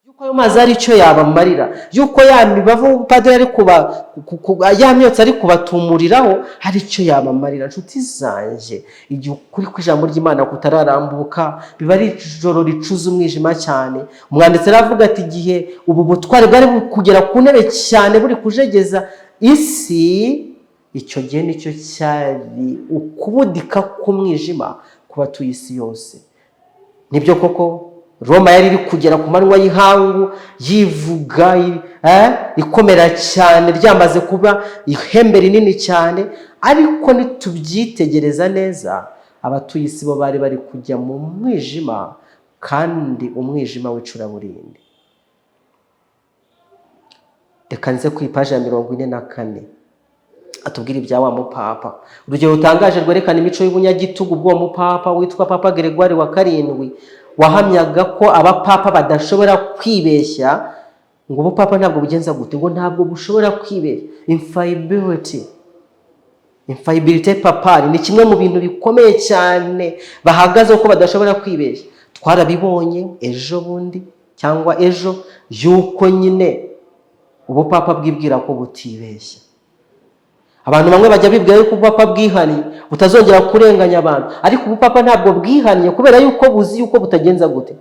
yuko ayo mazi ari cyo yabamarira, yuko yamibavu padiri ari yamyotse ari kubatumuriraho hari icyo yabamarira. Nshuti zanjye, igihe ukuri kw'ijambo ry'Imana kutararambuka biba ari ijoro ricuza umwijima cyane. Umwanditsi aravuga ati igihe ubu butware bwari kugera ku ntebe cyane buri kujegeza isi, icyo gihe nicyo cyari ukubudika k'umwijima ku batuye isi yose. Nibyo koko Roma yari iri kugera ku manywa y'ihangu, yivuga ikomera cyane, ryamaze kuba ihembe rinini cyane. Ariko nitubyitegereza neza, abatuye isi bo bari bari kujya mu mwijima, kandi umwijima w'icuraburindi. Reka nze ku ipaji ya 44. atubwira ibya wa mupapa. Urugero rutangaje rwerekana imico y'ubunyagitugu bw'uwo mupapa witwa Papa Gregoire wa karindwi, wahamyaga ko abapapa badashobora kwibeshya. Ngo ubupapa ntabwo bugenza gute? Ngo ntabwo bushobora kwibeshya. Infallibilité papale ni kimwe mu bintu bikomeye cyane bahagaze ko badashobora kwibeshya. Twarabibonye ejo bundi cyangwa ejo yuko nyine ubupapa bwibwira ko butibeshya. Abantu bamwe bajya bibwira yuko ubupapa bwihaniye butazongera kurenganya abantu, ariko ubupapa ntabwo bwihaniye kubera yuko buzi yuko butagenza gute?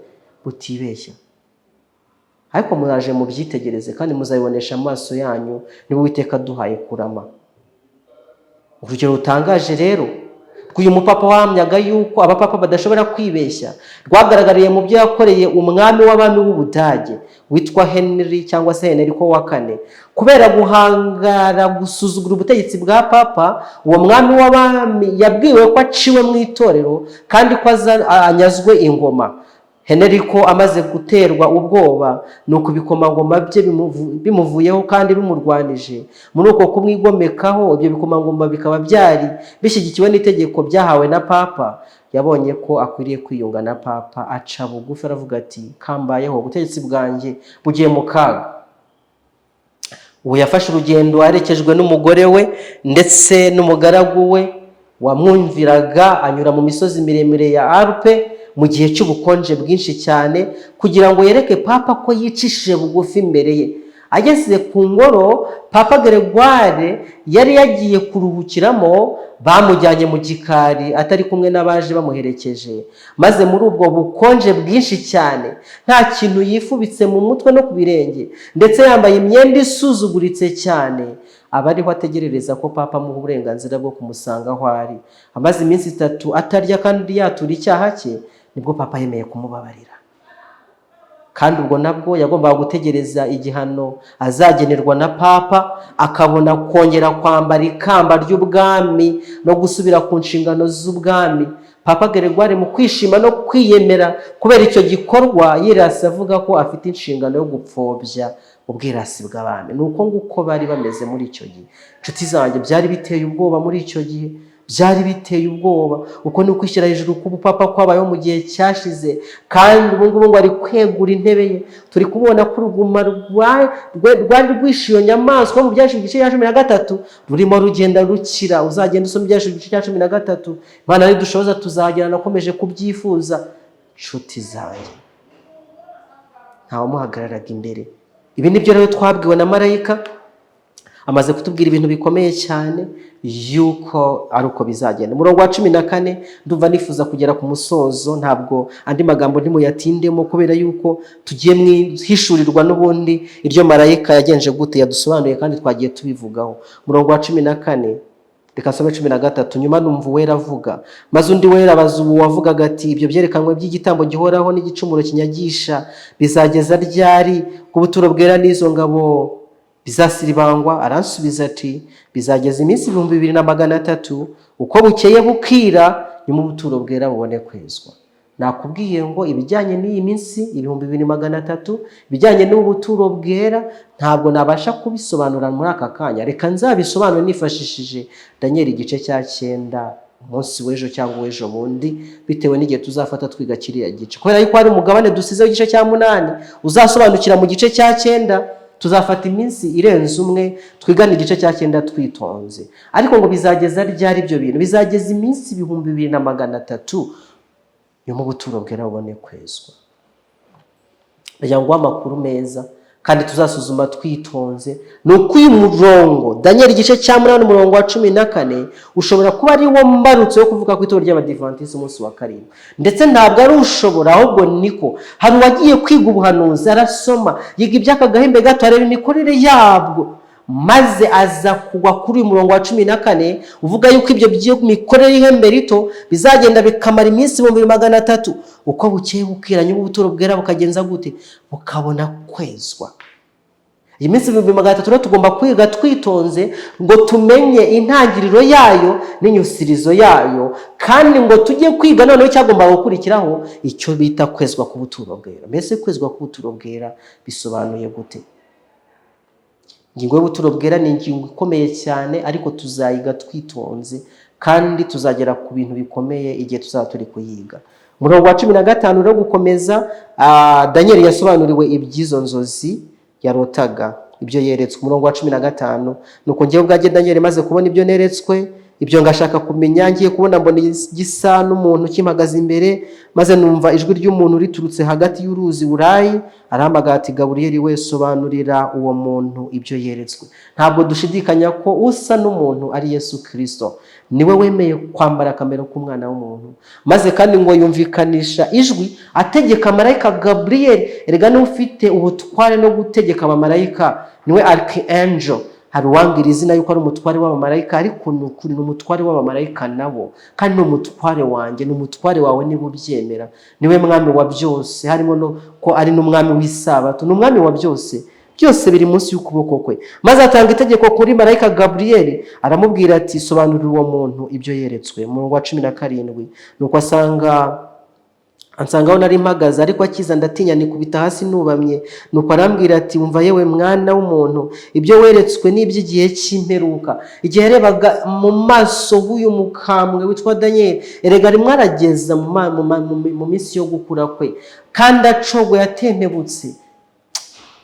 Butibeshya. Ariko muraje mubyitegereze kandi muzabibonesha amaso yanyu niba Uwiteka duhaye kurama. Urugero rutangaje rero rw'uyu mupapa wahamyaga yuko abapapa badashobora kwibeshya rwagaragariye mu byo yakoreye umwami w'abami w'Ubudage witwa Henry cyangwa se Henriko wa kane. Kubera guhangara gusuzugura ubutegetsi bwa papa, uwo mwami w'abami yabwiwe ko aciwe mu itorero kandi ko anyazwe ingoma. Henriko amaze guterwa ubwoba nuko ibikomangoma bye bimuvuyeho kandi bimurwanije. Muri uko kumwigomekaho, ibyo bikomangoma bikaba byari bishyigikiwe n'itegeko byahawe na papa. Yabonye ko akwiriye kwiyunga na papa, aca bugufi aravuga ati, kambayeho ubutegetsi bwanjye bugiye mu kaga. Ubu yafashe urugendo aherekejwe n'umugore we ndetse n'umugaragu we wamwumviraga, anyura mu misozi miremire ya Alpe mu gihe cy'ubukonje bwinshi cyane kugira ngo yereke papa ko yicishije bugufi imbere ye. Ageze ku ngoro Papa Gregoire yari yagiye kuruhukiramo, bamujyanye mu gikari atari kumwe n'abaje bamuherekeje. Maze muri ubwo bukonje bwinshi cyane, nta kintu yifubitse mu mutwe no ku birenge, ndetse yambaye imyenda isuzuguritse cyane, aba ariho ategerereza ko papa amuha uburenganzira bwo kumusanga aho ari. Amaze iminsi 3 atarya kandi yatura icyaha cye, nibwo papa yemeye kumubabarira. Kandi ubwo nabwo yagombaga gutegereza igihano azagenerwa na papa, akabona kongera kwambara ikamba ry'ubwami no gusubira ku nshingano z'ubwami. Papa Gregoire mu kwishima no kwiyemera kubera icyo gikorwa, yirasa avuga ko afite inshingano yo gupfobya ubwirasi bw'abami. Nuko nguko bari bameze muri icyo gihe. Inshuti zanjye, byari biteye ubwoba muri icyo gihe. Byari biteye ubwoba. Uko ni ukwishyira hejuru k'ubupapa kwabayeho mu gihe cyashize, kandi ubu ngubu ngo ari kwegura intebe ye. Turi kubona ko uruguma rwari rwishe iyo nyamaswa mu byashize igice cya 13 rurimo rugenda rukira. Uzagenda usoma ibyashize igice cya 13. Imana nidushoboza tuzagera nakomeje kubyifuza. Inshuti zanjye, ntawamuhagararaga imbere. Ibi nibyo rero twabwiwe na marayika, amaze kutubwira ibintu bikomeye cyane yuko ari uko bizagenda. Umurongo wa 14 ndumva nifuza kugera ku musozo, ntabwo andi magambo ntimuyatindemo kubera yuko tugiye mwihishurirwa n'ubundi iryo marayika yagenje gute yadusobanuye kandi twagiye tubivugaho. Umurongo wa 14, reka nsome 13. Nyuma numva uwera avuga, maze undi wera abaza uwo wavugaga ati, ibyo byerekanwe by'igitambo gihoraho n'igicumuro kinyagisha bizageza ryari? Ku buturo bwera n'izo ngabo bizasiribangwa? Aransubiza ati, bizageza iminsi 2300, uko bukeye bukira, nyuma ubuturo bwera bubone kwezwa. Nakubwiye ngo ibijyanye n'iyi minsi 2300, ibijyanye n'ubuturo bwera, ntabwo nabasha kubisobanura muri aka kanya. Reka nzabisobanure nifashishije Daniel igice cya 9 umunsi w'ejo cyangwa w'ejo bundi, bitewe n'igihe tuzafata twiga kiriya gice. Kubera yuko hari umugabane dusizeho igice cya 8 uzasobanukira mu gice cya 9, tuzafata iminsi irenze umwe twigana igice cya 9 twitonze. Ariko ngo bizageza ryari ibyo bintu? Bizageza iminsi 2300 nyuma ubuturo bwera bubone kwezwa. Kugira ngo amakuru meza kandi tuzasuzuma twitonze, nuko uyu murongo Daniel igice cya 8 umurongo wa 14 ushobora kuba ari wo mbarutse yo kuvuga ku itorero ry'Abadiventiste umunsi wa 7. Ndetse ntabwo ari ushobora, ahubwo niko hari uwagiye kwiga ubuhanuzi, arasoma yiga iby'aka gahembe gato, areba imikorere yabwo, maze aza kugwa kuri uyu murongo wa 14 uvuga yuko ibyo by'imikorere y'ihembe rito bizagenda bikamara iminsi 2300, uko bukeye bukira, nyuma ubuturo bwera bukagenza gute? Bukabona kwezwa. Iyi minsi 2300 tugomba kwiga twitonze ngo tumenye intangiriro yayo n'inyusirizo yayo, kandi ngo tujye kwiga noneho cyagomba gukurikiraho icyo bita kwezwa ku buturo bwera. Mbese kwezwa ku buturo bwera bisobanuye gute? ingingo y'ubuturo bwera ni ingingo ikomeye cyane, ariko tuzayiga twitonze kandi tuzagera ku bintu bikomeye igihe tuzaba turi kuyiga. Umurongo wa 15 rero gukomeza, Daniel yasobanuriwe iby'izo nzozi yarotaga, ibyo yeretswe. Umurongo wa 15, nuko ngiye ubwanjye Daniel maze kubona ibyo neretswe, ibyo ngashaka kumenya, ngiye kubona mbona gisa n'umuntu kimpagaze imbere, maze numva ijwi ry'umuntu riturutse hagati y'uruzi Urayi, arahamagara ati Gaburiyeli we, sobanurira uwo muntu ibyo yeretswe. Ntabwo dushidikanya ko usa n'umuntu ari Yesu Kristo, niwe wemeye kwambara kamere k'umwana w'umuntu, maze kandi ngo yumvikanisha ijwi ategeka marayika Gaburiyeli. Erega niwe ufite ubutware no gutegeka abamarayika, niwe Archangel. Hari uwambwira izina yuko ari umutware w'abamarayika, ariko ni ukuri ni umutware w'abamarayika nabo, kandi ni umutware wanjye, ni umutware wawe niba ubyemera. Niwe mwami wa byose, harimo no ko ari n'umwami w'isabato, ni umwami wa byose, byose biri munsi y'ukuboko kwe. Maze atanga itegeko kuri marayika Gaburiyeli, aramubwira ati sobanurira uwo muntu ibyo yeretswe. Mu wa 17, nuko ansangaho nari mpagaze, ariko akiza ndatinya nikubita hasi nubamye. Nuko arambwira ati umva yewe mwana w'umuntu, ibyo weretswe n'iby'igihe cy'imperuka. Igihe yarebaga mu maso h'uyu mukambwe witwa Daniel, erega rimwe arageza mu minsi yo gukura kwe, kandi acogoye atentebutse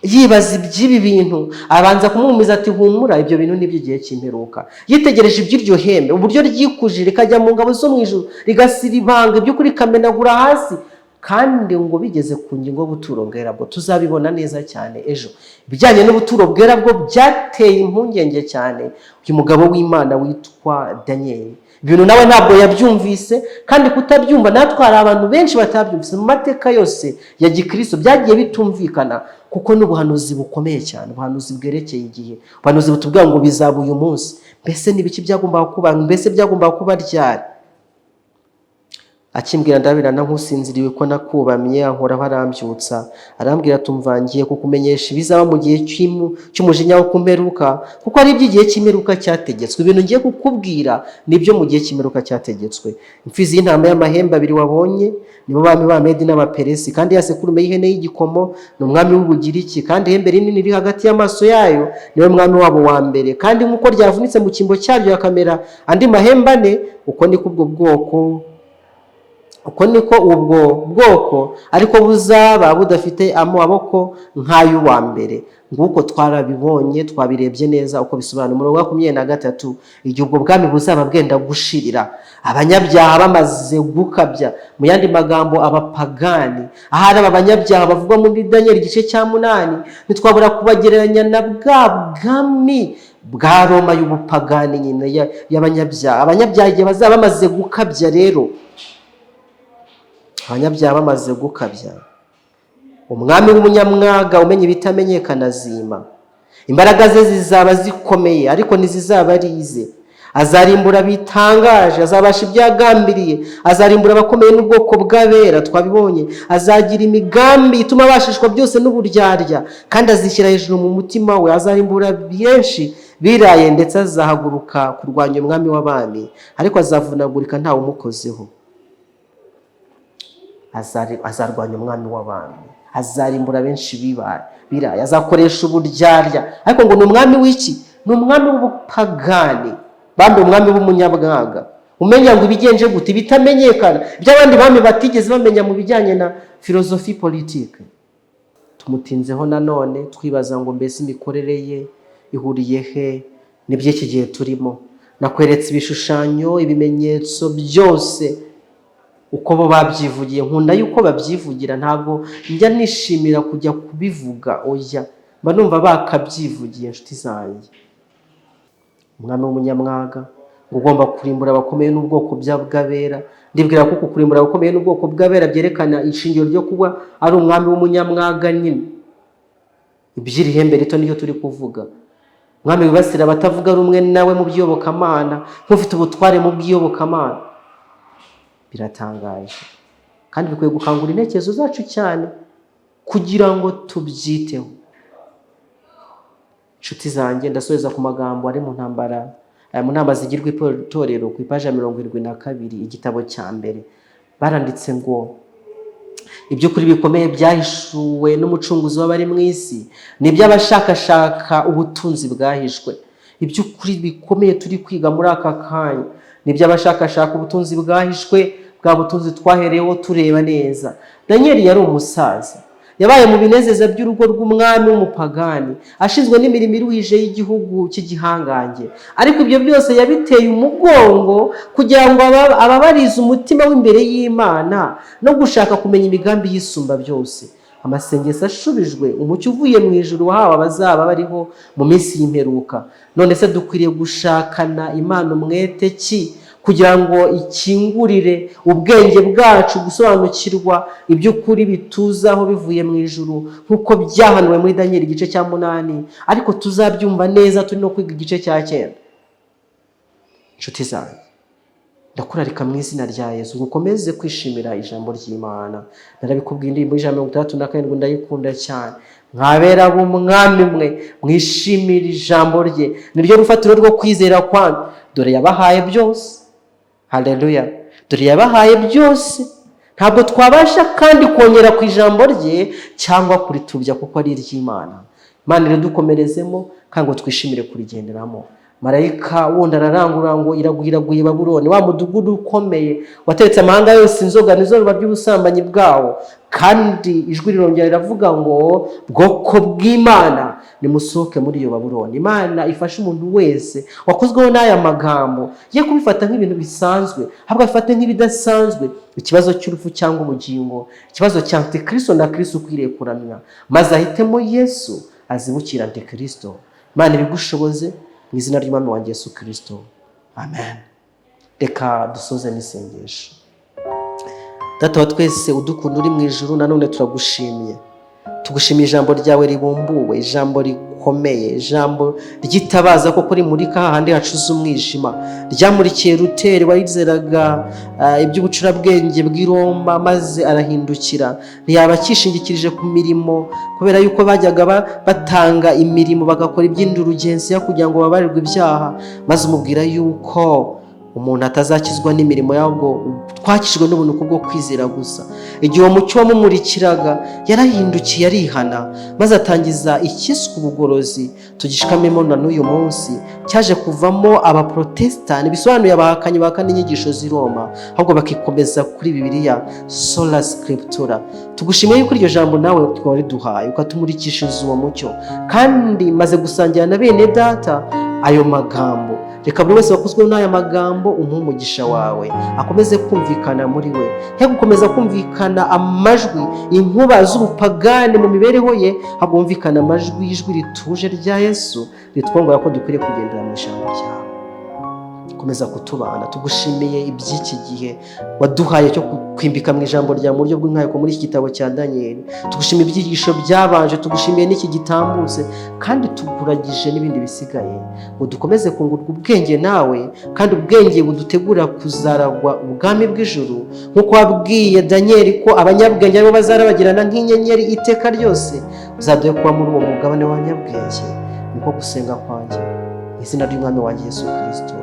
yibaza iby'ibi bintu. Abanza kumuhumiza ati humura, ibyo bintu n'iby'igihe cy'imperuka. Yitegereje iby'iryo hembe, uburyo ryikuje rikajya mu ngabo zo mu ijuru, rigasira ibanga by'ukuri kamenagura hasi. Kandi ngo bigeze ku ngingo y'ubuturo bwera bwo, tuzabibona neza cyane ejo. Ibijyanye n'ubuturo bwera bwo byateye impungenge cyane uyu mugabo w'Imana witwa Daniel. Ibintu nawe ntabwo yabyumvise, kandi kutabyumva natwe hari abantu benshi batabyumvise. Mu mateka yose ya gikristo byagiye bitumvikana, kuko n'ubuhanuzi bukomeye cyane, ubuhanuzi bwerekeye igihe, ubuhanuzi butubwira ngo bizaba uyu munsi. Mbese nibiki byagombaga kuba, mbese byagombaga kuba ryari? Akimbwira ndabirana nk'usinziriwe ko nakubamye, ankora barambyutsa, arambwira tumvangiye kukumenyesha ibizaba mu gihe cy'umujinya wo kumperuka, kuko ari iby'igihe cy'imperuka cyategetswe. Ibintu ngiye kukubwira nibyo mu gihe cy'imperuka cyategetswe. Imfizi y'intama y'amahembe 2 wabonye nibo bami ba Medi n'Abaperesi, kandi yasekurume y'ihene y'igikomo ni umwami w'Ubugiriki, kandi ihembe rinini riri hagati y'amaso yayo niwe mwami wabo wa mbere. Kandi nk'uko ryavunitse mu kimbo cyaryo yakamera andi mahembe 4, uko niko ubwo bwoko ariko buzaba budafite amaboko nk'ay'uwa mbere. Nguko twarabibonye, twabirebye neza uko bisobanura. Umurongo wa 23, igihe ubwo bwami buzaba bwenda gushirira, abanyabyaha bamaze gukabya, mu yandi magambo abapagani. Ahari aba banyabyaha bavugwa muri Daniel igice cya 8, ntitwabura kubagereranya na bwa bwami bwa Roma y'ubupagani nyine y'abanyabyaha. Abanyabyaha igihe bazaba bamaze gukabya rero, abanyabyaha bamaze gukabya, umwami w'umunyamwaga umenya ibitamenyekana azima. Imbaraga ze zizaba zikomeye, ariko ntizizaba ari ize. Azarimbura bitangaje, azabasha ibyagambiriye, azarimbura abakomeye n'ubwoko bw'abera, twabibonye. Azagira imigambi ituma abashishwa byose n'uburyarya, kandi azishyira hejuru mu mutima we. Azarimbura benshi biraye, ndetse azahaguruka kurwanya umwami w'abami, ariko azavunagurika ntawe umukozeho. Azarwanya umwami w'abami, azarimbura benshi biraye, azakoresha uburyarya, ariko ngo ni umwami w'iki? Ni umwami w'ubupagani, bambe umwami w'umunyabwaga. Umenya ngo ibigenje gute bitamenyekana, by'abandi bami batigeze bamenya mu bijyanye na filozofi politike. Tumutinzeho nanone twibaza ngo mbese imikorere ye ihuriye he n'iby'iki gihe turimo. Nakweretse ibishushanyo, ibimenyetso byose uko bo babyivugiye. Nkunda yuko babyivugira, ntabwo njya nishimira kujya kubivuga, oya, mba numva bakabyivugiye. Inshuti zanjye, umwami w'umunyamwaga ugomba kurimbura abakomeye n'ubwoko bw'abera. Ndibwira ko kurimbura abakomeye n'ubwoko bw'abera byerekana ishingiro ryo kuba ari umwami w'umunyamwaga nyine. Iby'iri hembe rito niyo turi kuvuga. Umwami wibasira abatavuga rumwe nawe mu by'iyobokamana, nk'ufite ubutware mu by'iyobokamana. Biratangaje kandi bikwiye gukangura intekerezo zacu cyane kugira ngo tubyiteho. Inshuti zanjye, ndasoheza ku magambo ari mu ntambara zigirwa itorero ku ipaji ya 72 igitabo cya mbere. Baranditse ngo iby'ukuri bikomeye byahishuwe n'umucunguzi w'abari mu isi, ni iby'abashakashaka ubutunzi bwahishwe. Iby'ukuri bikomeye turi kwiga muri aka kanya ni iby'abashakashaka ubutunzi bwahishwe, bwa butunzi twahereyeho tureba neza. Danieli yari umusaza, yabaye mu binezeza by'urugo rw'umwami w'umupagani, ashinzwe n'imirimo iruhije y'igihugu cy'igihangange. Ariko ibyo byose yabiteye umugongo kugira ngo ababarize umutima w'imbere y'Imana no gushaka kumenya imigambi y'isumba byose. Amasengesho ashubijwe, umucyo uvuye mu ijuru wahawe abazaba bariho mu minsi y'imperuka. None se dukwiriye gushakana Imana umwete ki kugira ngo ikingurire ubwenge bwacu gusobanukirwa iby'ukuri bituzaho bivuye mu ijuru, nk'uko byahanuwe muri Danieli igice cya 8, ariko tuzabyumva neza turi no kwiga igice cya 9. Inshuti zanjye, ndakurarika mu izina rya Yesu gukomeze kwishimira ijambo ry'Imana. Narabikubwiye indirimbo y'ijana 67 ndayikunda cyane. Mwabera b'umwami mwe mwishimira ijambo rye, niryo rufatiro rwo kwizera kwanyu. Dore yabahaye byose. Haleluya. Dore yabahaye byose, ntabwo twabasha kandi kongera ku ijambo rye cyangwa kuritubya kuko ari iry'Imana. Imana iradukomerezemo kandi ngo twishimire kurigenderamo. Marayika wundi ararangurura ngo iraguye Babuloni, wa mudugudu ukomeye wateretse amahanga yose inzoga nizo ruba by'ubusambanyi bwawo. Kandi ijwi rirongera riravuga ngo bwoko bw'Imana nimusohoke muri iyo Babuloni. Imana ifasha umuntu wese wakozweho n'aya magambo ye kubifata nk'ibintu bisanzwe, ahubwo afate nk'ibidasanzwe, ikibazo cy'urupfu cyangwa ubugingo, ikibazo cya Antikristo na Kristo ukwiriye kuramya, maze ahitemo Yesu azibukira Antikristo. Imana ibigushoboze mu izina ry'Umwami wanjye Yesu Kristo. Amen. Reka dusoze n'isengesho. Data wa twese udukunda uri mu ijuru, nanone turagushimiye. Tugushimiye ijambo ryawe ribumbuwe, ijambo rikomeye, ijambo ryitabaza koko rimurika hahandi hacuze umwijima. Ryamurikiye Ruteri warizeraga iby'ubucurabwenge bw'i Roma, maze arahindukira ntiyaba akishingikirije ku mirimo, kubera yuko bajyaga batanga imirimo bagakora iby'indurugenzi kugira ngo babarirwe ibyaha, maze umubwira yuko umuntu atazakizwa n'imirimo yabwo, twakijwe n'ubuntu kubwo kwizera gusa. Igihe umucyo wamumurikiraga yarahindukiye arihana, maze atangiza ikiswe ubugorozi tugishikamemo na n'uyu munsi, cyaje kuvamo abaprotestani, bisobanuye abahakanyi bahakana inyigisho z'i Roma, ahubwo bakikomeza kuri Bibiliya sola scriptura. Tugushimiye yuko iryo jambo nawe twariduhaye ukatumurikishiriza uwo mucyo, kandi maze gusangira na bene data ayo magambo. Reka buri wese wakozweho n'aya magambo umuhe umugisha wawe, akomeze kumvikana muri we, he gukomeza kumvikana amajwi inkuba z'ubupagani mu mibereho ye, habumvikana amajwi y'ijwi rituje rya Yesu ritwongora ko dukwiriye kugendera mu ijambo ryawe. Komeza kutubana. Tugushimiye iby'iki gihe waduhaye cyo kwimbika mu ijambo rya mu buryo bw'inkayiko muri iki gitabo cya Danieli. Tugushimiye ibyigisho byabanje, tugushimiye n'iki gitambutse, kandi tuguragije n'ibindi bisigaye ngo dukomeze kungurwa ubwenge nawe, kandi ubwenge budutegura kuzaragwa ubwami bw'ijuru, nk'uko wabwiye Danieli ko abanyabwenge aribo bazarabagirana nk'inyenyeri iteka ryose. Uzaduhe kuba muri uwo mugabane w'abanyabwenge. Niko gusenga kwanjye mu izina ry'Umwami wanjye Yesu Kristo.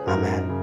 Amen.